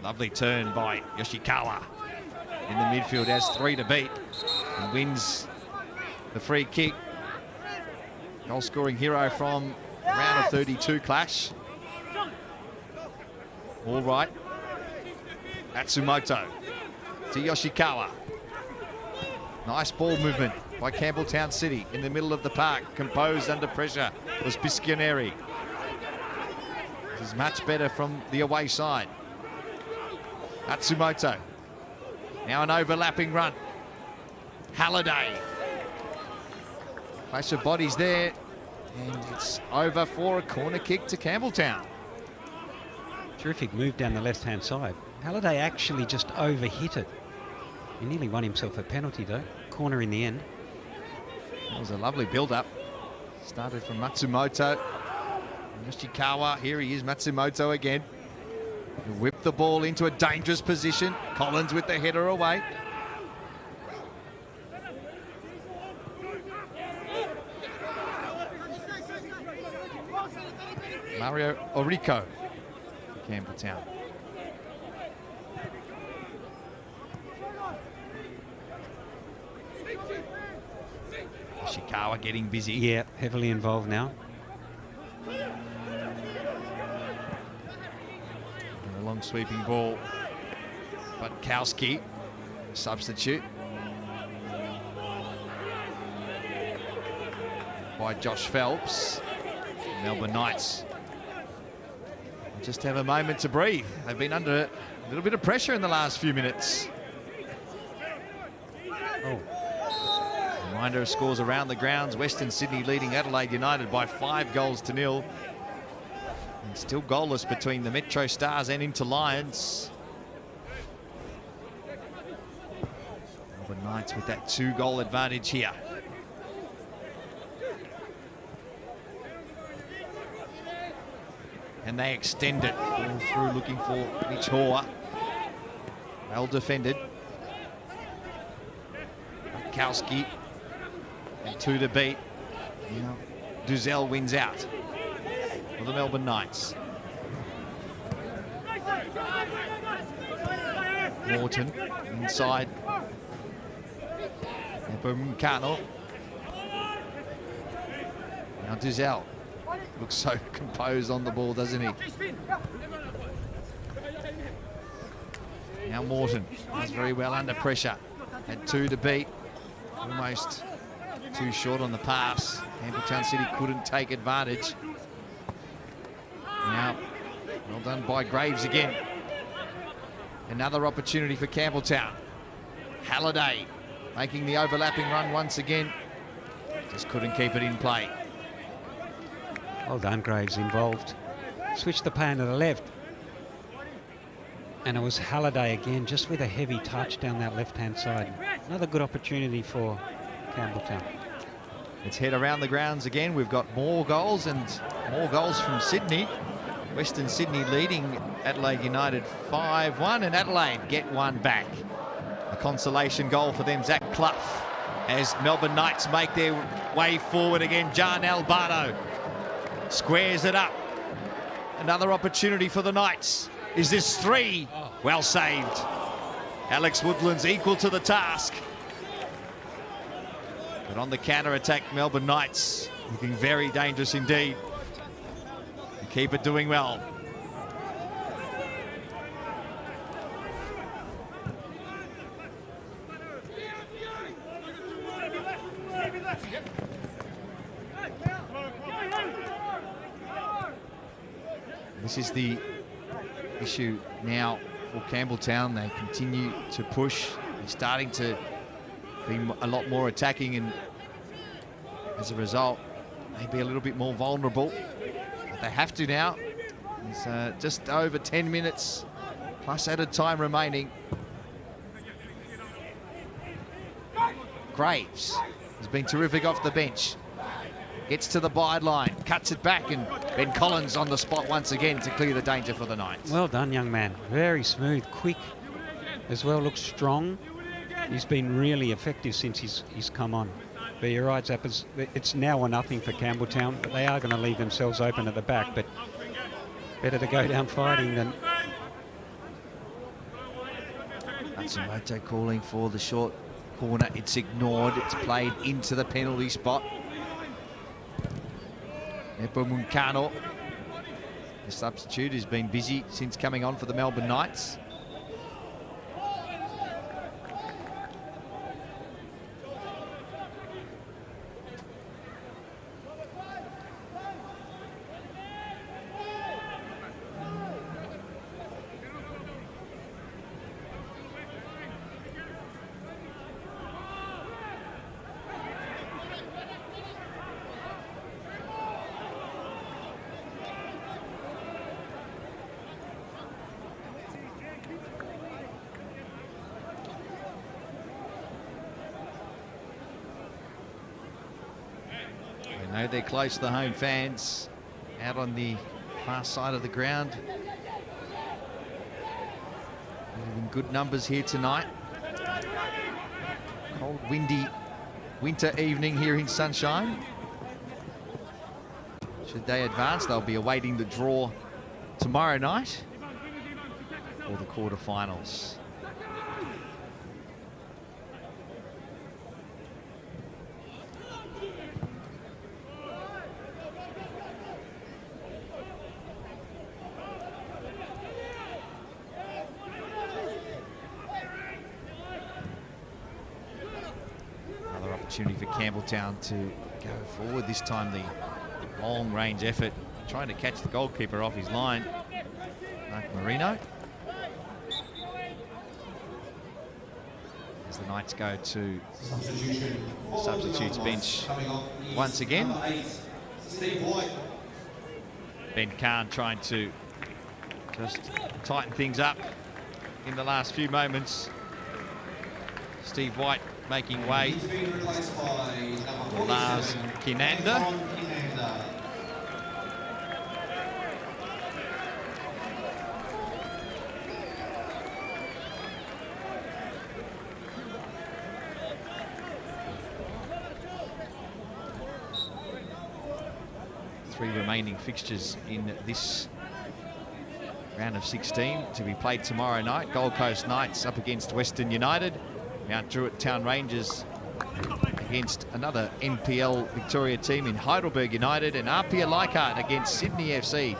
S1: Lovely turn by Yoshikawa in the midfield, has 3 to beat and wins the free kick. Goal scoring hero from round of 32 clash. All right. Atsumoto to Yoshikawa. Nice ball movement by Campbelltown City in the middle of the park. Composed under pressure was Biscioneri. This is much better from the away side. Atsumoto. Now an overlapping run. Halliday. Clash of bodies there, and it's over for a corner kick to Campbelltown.
S2: Terrific move down the left-hand side. Halliday actually just overhit it. He nearly won himself a penalty, though. Corner in the end.
S1: That was a lovely build-up. Started from Matsumoto. Yoshikawa, here he is, Matsumoto again. He whipped the ball into a dangerous position. Collins with the header away. Mario Orico for Campbelltown. Ishikawa getting busy.
S2: Yeah, heavily involved now.
S1: And a long sweeping ball. Butkowski, substitute. By Josh Phelps. Melbourne Knights just have a moment to breathe. They've been under a little bit of pressure in the last few minutes.
S2: Oh.
S1: Reminder of scores around the grounds. Western Sydney leading Adelaide United by 5 goals to 0. And still goalless between the Metro Stars and Inter Lions. Melbourne Knights with that 2-goal advantage here. And they extend it. All through looking for Mitch Hoare. Well defended. Butkowski. And 2 to beat. Now Duzel wins out for the Melbourne Knights. Morton inside. Bumkano. Now Duzel. Looks so composed on the ball, doesn't he? Now Morton is very well under pressure. Had 2 to beat. Almost too short on the pass. Campbelltown City couldn't take advantage. Now, well done by Graves again. Another opportunity for Campbelltown. Halliday making the overlapping run once again. Just couldn't keep it in play.
S2: Well done, Graves, involved. Switch the pan to the left. And it was Halliday again, just with a heavy touch down that left-hand side. Another good opportunity for Campbelltown.
S1: Let's head around the grounds again. We've got more goals and more goals from Sydney. Western Sydney leading Adelaide United 5-1, and Adelaide get one back. A consolation goal for them, Zach Clough, as Melbourne Knights make their way forward again. John Albano squares it up. Another opportunity for the Knights. Is this 3? Well saved. Alex Woodland's equal to the task. But on the counter-attack, Melbourne Knights looking very dangerous indeed. The keeper doing well. This is the issue now for Campbelltown. They continue to push. They're starting to be a lot more attacking, and as a result, maybe a little bit more vulnerable. But they have to now. There's just over 10 minutes plus added time remaining. Graves has been terrific off the bench. Gets to the byline, cuts it back, and Ben Collins on the spot once again to clear the danger for the Knights.
S2: Well done, young man. Very smooth, quick as well, looks strong. He's been really effective since he's come on. But you're right, Zappers, it's now or nothing for Campbelltown, but they are going to leave themselves open at the back, but better to go down fighting than...
S1: Matsumoto calling for the short corner. It's ignored. It's played into the penalty spot. Nepomucano, the substitute, has been busy since coming on for the Melbourne Knights. know they're close to the home fans out on the far side of the ground. In good numbers here tonight. Cold, windy winter evening here in Sunshine. Should they advance, they'll be awaiting the draw tomorrow night for the quarterfinals. Another opportunity for Campbelltown to go forward, this time the long range effort, trying to catch the goalkeeper off his line, Mark Marino. As the Knights go to substitutes bench once again. Ben Khan trying to just tighten things up in the last few moments. Steve White making way for Lars Kinander. Three remaining fixtures in this round of 16 to be played tomorrow night. Gold Coast Knights up against Western United. Mount Druitt Town Rangers against another NPL Victoria team in Heidelberg United, and Apia Leichhardt against Sydney FC.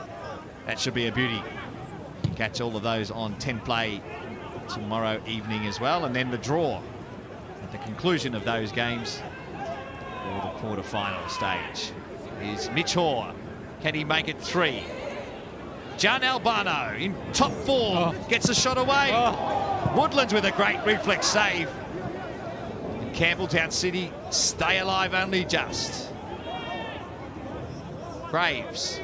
S1: That should be a beauty. You can catch all of those on 10 Play tomorrow evening as well, and then the draw at the conclusion of those games for the quarter-final stage. Is Mitch Hoare. Can he make it 3? John Albano in top form, gets a shot away. Woodlands with a great reflex save. And Campbelltown City stay alive only just. Graves.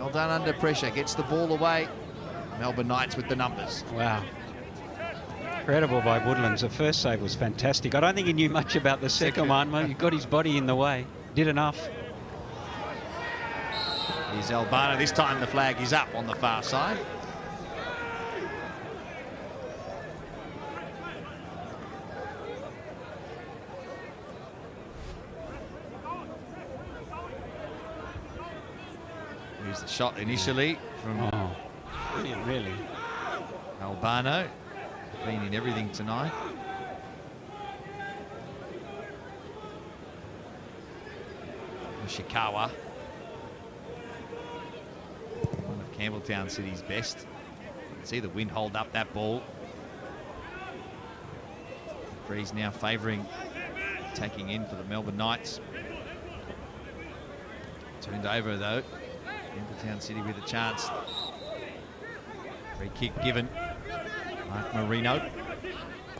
S1: Well done under pressure. Gets the ball away. Melbourne Knights with the numbers.
S2: Wow. Incredible by Woodlands. The first save was fantastic. I don't think he knew much about the second one. He got his body in the way. Did enough.
S1: Here's Albano. This time the flag is up on the far side. Here's the shot initially from
S2: Brilliant, really.
S1: Albano. Been in everything tonight. Yoshikawa. One of Campbelltown City's best. See the wind hold up that ball. Breeze now favouring taking in for the Melbourne Knights. Turned over though. Campbelltown City with a chance. Free kick given. Mark Marino.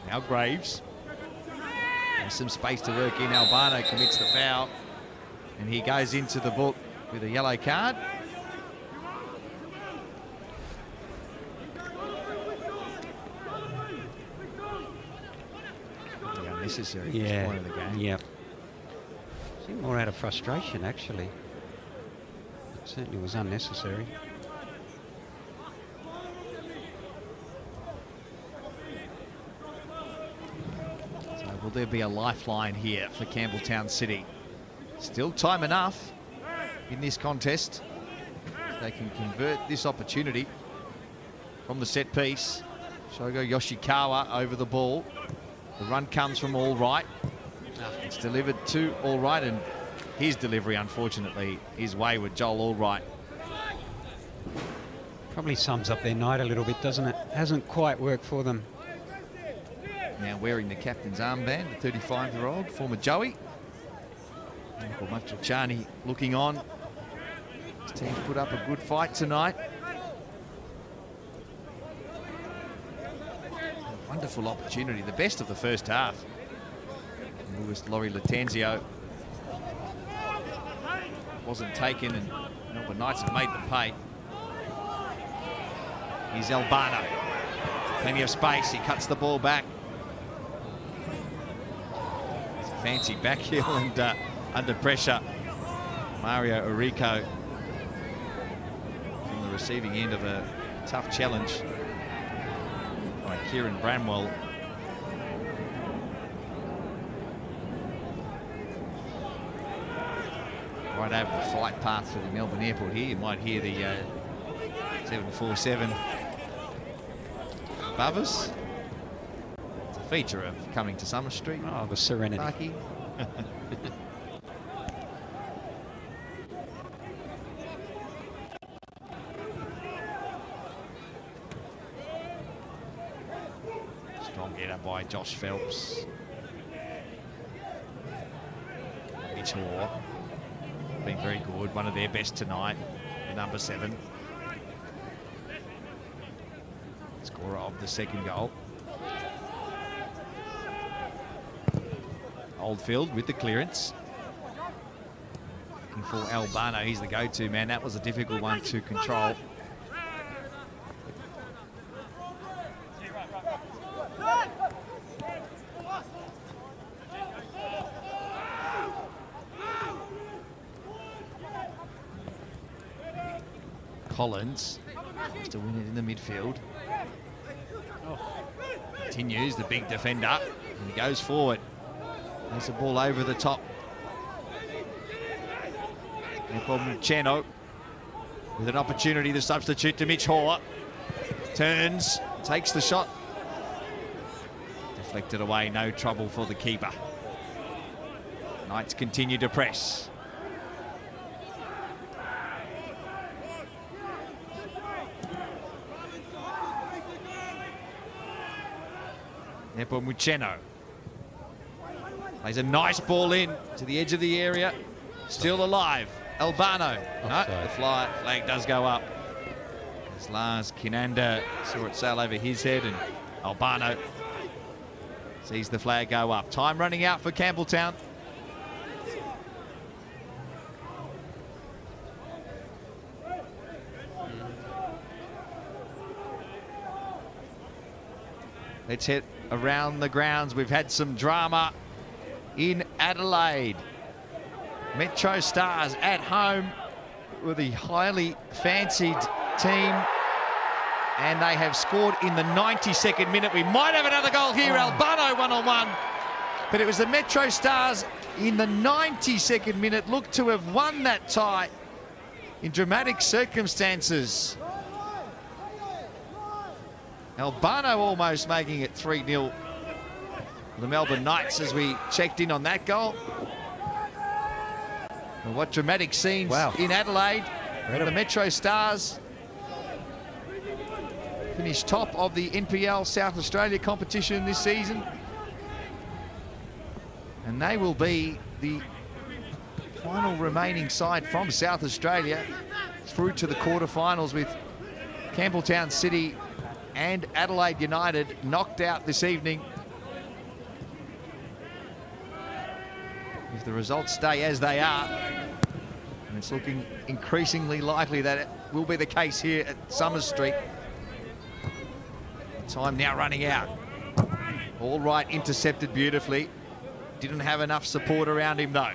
S1: Now Graves. There's some space to work in. Albano commits the foul. And he goes into the book with a yellow card. Pretty unnecessary at this point of the game.
S2: Yeah. Seemed more out of frustration, actually. It certainly was unnecessary.
S1: Will there be a lifeline here for Campbelltown City? Still time enough in this contest. They can convert this opportunity from the set piece. Shogo Yoshikawa over the ball. The run comes from All Right. It's delivered to All Right, and his delivery, unfortunately, is wayward. Joel All Right.
S2: Probably sums up their night a little bit, doesn't it? Hasn't quite worked for them.
S1: Now wearing the captain's armband, the 35-year-old, former Joey. Michael Matriciani looking on. His team's put up a good fight tonight. A wonderful opportunity, the best of the first half. Lewis Laurie Latenzio wasn't taken, and Melbourne Knights have made them pay. Here's Albano. Plenty of space, he cuts the ball back. Fancy back heel and under pressure. Mario Orico from the receiving end of a tough challenge by Kieran Bramwell. Right over the flight path to the Melbourne airport here. You might hear the 747 above us. Feature of coming to Summer Street.
S2: Oh, the serenity.
S1: Strong header by Josh Phelps. Mitch Hoare been very good. One of their best tonight. Number 7. Scorer of the second goal. Oldfield with the clearance. Looking for Albano. He's the go-to man. That was a difficult one to control. Collins tries to win it in the midfield. Continues, the big defender, and he goes forward. There's the ball over the top. Cheno with an opportunity to substitute to Mitch Hoare. Turns, takes the shot. Deflected away, no trouble for the keeper. Knights continue to press. Nepomuceno plays a nice ball in to the edge of the area. Still alive. Albano. No, the flag does go up. As Lars Kinanda saw it sail over his head, and Albano sees the flag go up. Time running out for Campbelltown. Let's head around the grounds. We've had some drama in Adelaide. Metro Stars at home with a highly fancied team, and they have scored in the 92nd minute. We might have another goal here. Albano 1-on-1, but it was the Metro Stars in the 92nd minute looked to have won that tie in dramatic circumstances. Albano almost making it 3-0. The Melbourne Knights, as we checked in on that goal. And what dramatic scenes in Adelaide. The Metro Stars finished top of the NPL South Australia competition this season. And they will be the final remaining side from South Australia through to the quarterfinals, with Campbelltown City and Adelaide United knocked out this evening. If the results stay as they are, and it's looking increasingly likely that it will be the case here at Summers Street. Time now running out. All right, intercepted beautifully. Didn't have enough support around him though.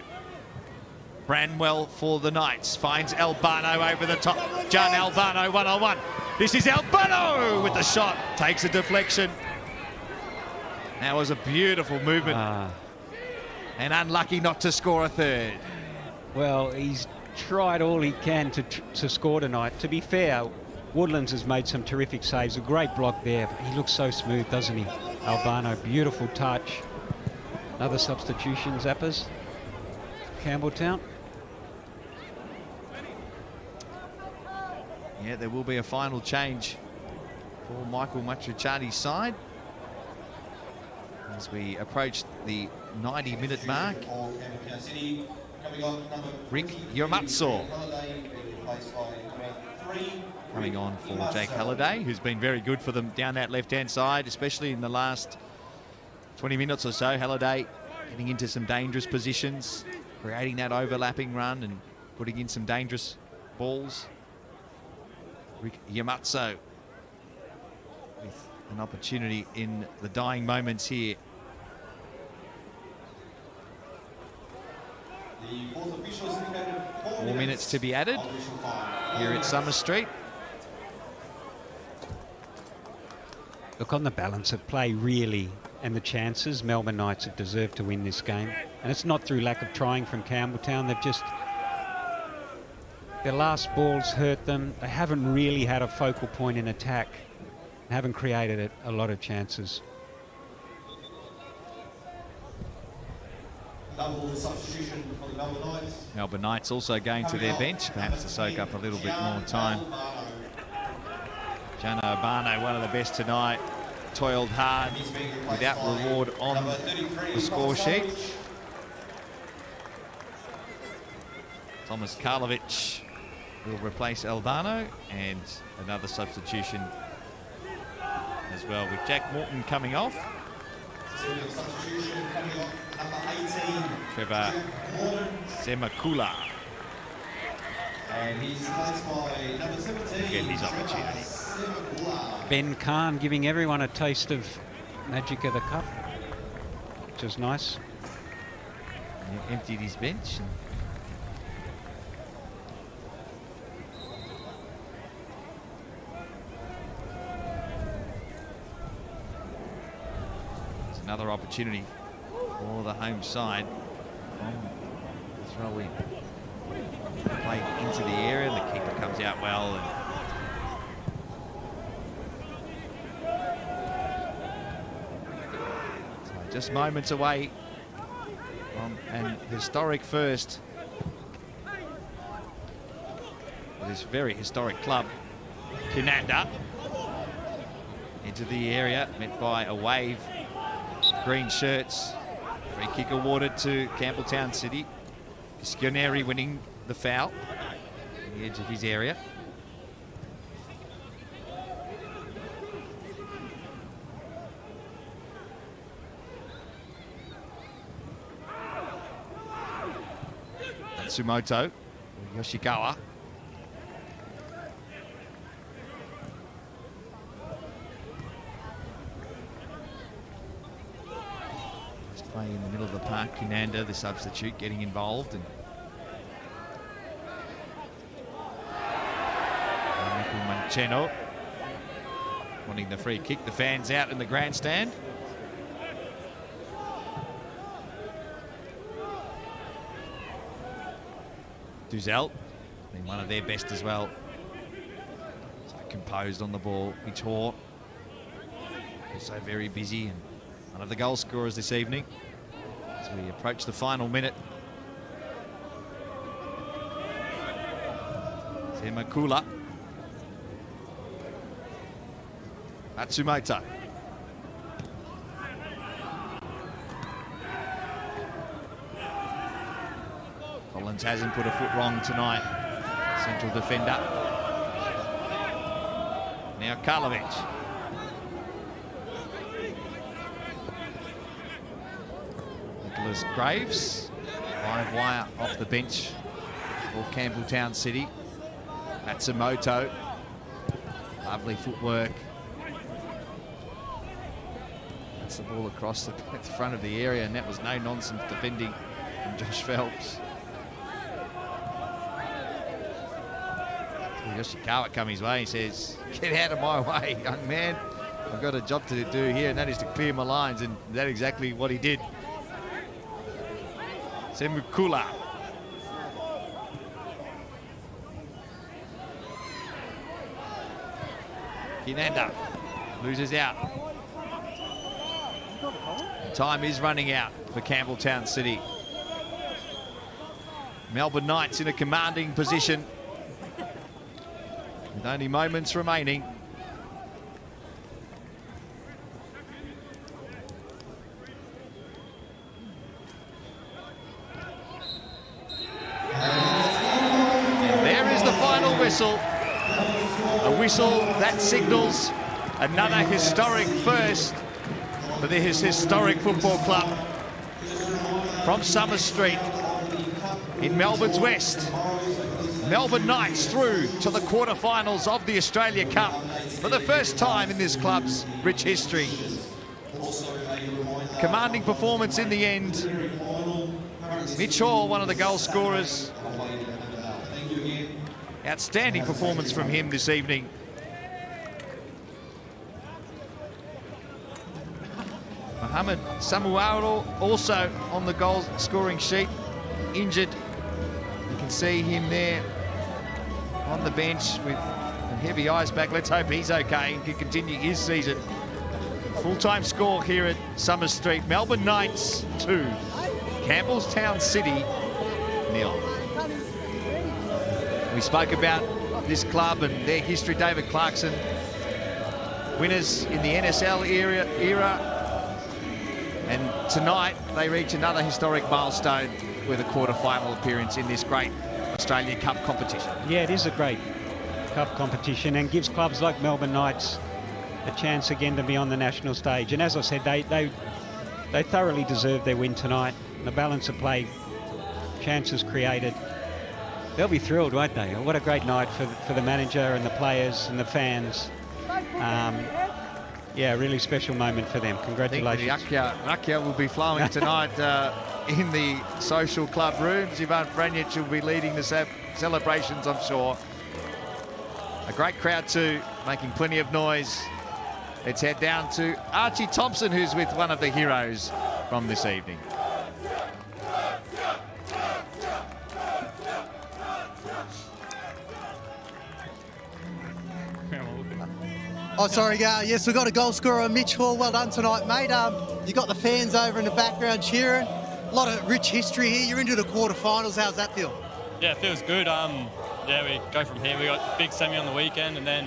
S1: Branwell for the Knights finds Albano over the top. John Albano 1-on-1. This is Albano with the shot. Takes a deflection. That was a beautiful movement. And unlucky not to score a third.
S2: Well, he's tried all he can to score tonight. To be fair, Woodlands has made some terrific saves. A great block there. But he looks so smooth, doesn't he? Albano, beautiful touch. Another substitution, Zappers. Campbelltown.
S1: Yeah, there will be a final change for Michael Matriciani's side as we approach the 90-minute mark. Rick Yomatso coming on for Jake Halliday, who's been very good for them down that left-hand side, especially in the last 20 minutes or so. Halliday getting into some dangerous positions, creating that overlapping run and putting in some dangerous balls. Rick Yomatso with an opportunity in the dying moments here.
S10: The fourth official has indicated
S1: 4 minutes to be added here at Summer Street.
S2: Look, on the balance of play, really, and the chances, Melbourne Knights have deserved to win this game. And it's not through lack of trying from Campbelltown. They've just... their last balls hurt them. They haven't really had a focal point in attack. Haven't created a lot of chances.
S10: double substitution for the Melbourne Knights.
S1: Melbourne Knights also going to their bench, perhaps to soak up a little bit more time. Jano Albano, one of the best tonight, toiled hard without reward on the score sheet. Thomas Karlovic will replace Albano, and another substitution as well, with Jack Morton coming off.
S10: Substitution coming off, number 18.
S1: Trevor Semakula.
S10: And he's replaced by number 17.
S1: Get his opportunity.
S2: Ben Khan giving everyone a taste of magic of the cup, which is nice.
S1: He emptied his bench. Another opportunity for the home side from the throw in. Played into the area, and the keeper comes out well. And so just moments away from an historic first for this very historic club. Pinanda into the area, met by a wave. Green shirts. Free kick awarded to Campbelltown City. Piscioneri winning the foul on the edge of his area. Matsumoto, Yoshikawa. Play in the middle of the park. Kinanda, the substitute, getting involved. And Mancheno wanting the free kick. The fans out in the grandstand. Duzel, been one of their best as well. So composed on the ball. Mitch Hoare, also very busy and one of the goal scorers this evening as we approach the final minute. Zemakula. Matsumoto. Collins hasn't put a foot wrong tonight. Central defender. Now Karlovic. Nicholas Graves. Live wire off the bench for Campbelltown City. Matsumoto. Lovely footwork. That's the ball across the front of the area, and that was no nonsense defending from Josh Phelps. Yoshikawa come his way. He says, "Get out of my way, young man. I've got a job to do here, and that is to clear my lines." And that's exactly what he did. Semukula. Kinanda loses out. Time is running out for Campbelltown City. Melbourne Knights in a commanding position with only moments remaining. And there is the final whistle. A whistle that signals another historic first for this historic football club from Summer Street in Melbourne's West. Melbourne Knights through to the quarterfinals of the Australia Cup for the first time in this club's rich history. Commanding performance in the end. Mitch Hoare, one of the goal scorers. Outstanding performance from him this evening. Mohamed Samuaro also on the goal scoring sheet, injured. You can see him there on the bench with a heavy ice pack. Let's hope he's okay and can continue his season. Full-time score here at Summer Street. Melbourne Knights 2, Campbelltown City 0. We spoke about this club and their history. David Clarkson, winners in the NSL era. And tonight they reach another historic milestone with a quarter-final appearance in this great Australia Cup competition.
S2: Yeah, it is a great cup competition and gives clubs like Melbourne Knights a chance again to be on the national stage. And as I said, they thoroughly deserve their win tonight. The balance of play, chances created. They'll be thrilled, won't they? What a great night for the manager and the players and the fans. Yeah, really special moment for them. Congratulations.
S1: I think the Rakia will be flowing tonight in the social club rooms. Ivan Franjic will be leading the celebrations, I'm sure. A great crowd too, making plenty of noise. Let's head down to Archie Thompson, who's with one of the heroes from this evening.
S3: Oh, sorry, yes, we've got a goal scorer, Mitch Hoare. Well done tonight, mate. You got the fans over in the background cheering. A lot of rich history here. You're into the quarterfinals. How's that feel?
S11: Yeah, it feels good. Yeah, we go from here. We got big semi on the weekend and then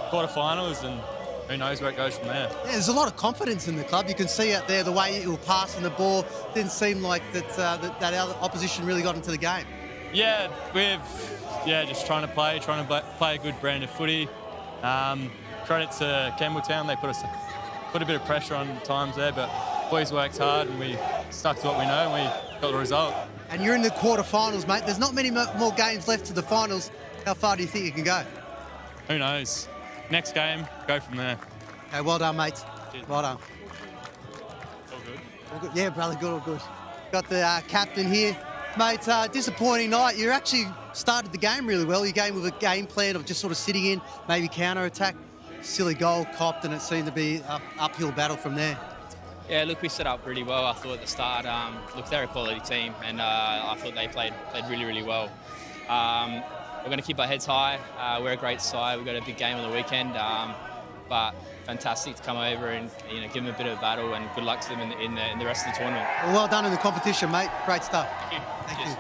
S11: quarterfinals, and who knows where it goes from there.
S3: Yeah, there's a lot of confidence in the club. You can see out there the way you were passing the ball. Didn't seem like that other opposition really got into the game.
S11: Yeah, just trying to play a good brand of footy. Credit to Campbelltown, they put a bit of pressure on times there, but boys worked hard and we stuck to what we know and we got the result.
S3: And you're in the quarterfinals, mate. There's not many more games left to the finals. How far do you think you can go?
S11: Who knows? Next game, go from there.
S3: Okay, well done, mate.
S11: Cheers.
S3: Well done.
S11: All good.
S3: All good. Yeah, brother, good, all good. Got the captain here. Mate, disappointing night. You actually started the game really well. You came with a game plan of just sort of sitting in, maybe counter-attack. Silly goal copped, and it seemed to be an uphill battle from there.
S12: Yeah, look, we set up really well. I thought at the start, look, they're a quality team, and I thought they played really, really well. We're going to keep our heads high. We're a great side. We've got a big game on the weekend, but fantastic to come over and give them a bit of a battle, and good luck to them in the rest of the tournament.
S3: Well done in the competition, mate. Great stuff.
S12: Thank you.
S3: Thank you.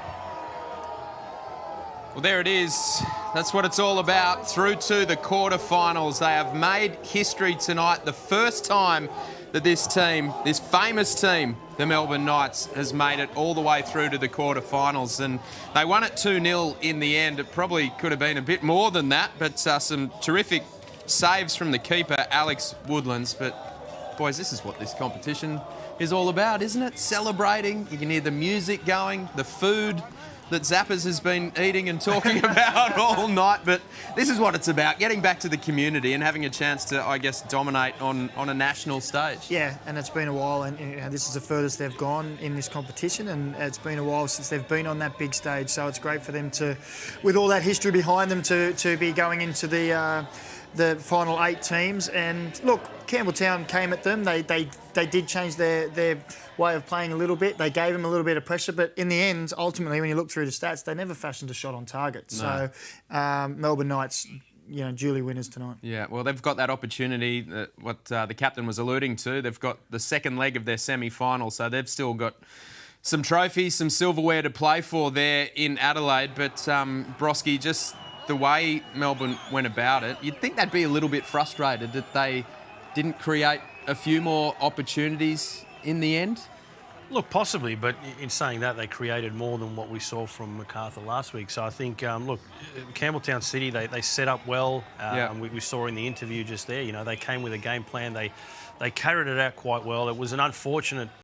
S4: Well, there it is. That's what it's all about. Through to the quarterfinals. They have made history tonight. The first time that this team, this famous team, the Melbourne Knights, has made it all the way through to the quarterfinals. And they won it 2-0 in the end. It probably could have been a bit more than that, but some terrific saves from the keeper, Alex Woodlands. But, boys, this is what this competition is all about, isn't it? Celebrating. You can hear the music going, the food that Zappers has been eating and talking about all night. But this is what it's about, getting back to the community and having a chance to, I guess, dominate on a national stage.
S6: Yeah, and it's been a while, and this is the furthest they've gone in this competition, and it's been a while since they've been on that big stage. So it's great for them to, with all that history behind them, to be going into the final 8 teams. And look, Campbelltown came at them. They did change their way of playing a little bit. They gave them a little bit of pressure, but in the end, ultimately, when you look through the stats, they never fashioned a shot on target.
S4: No.
S6: So Melbourne Knights, duly winners tonight.
S4: Yeah, well, they've got that opportunity, what the captain was alluding to. They've got the second leg of their semi-final, so they've still got some trophies, some silverware to play for there in Adelaide. But Broski, just the way Melbourne went about it, you'd think they'd be a little bit frustrated that they didn't create a few more opportunities in the end.
S5: Look, possibly, but in saying that, they created more than what we saw from Macarthur last week. So I think, look, Campbelltown City, they set up well. We saw in the interview just there, they came with a game plan. They carried it out quite well. It was an unfortunate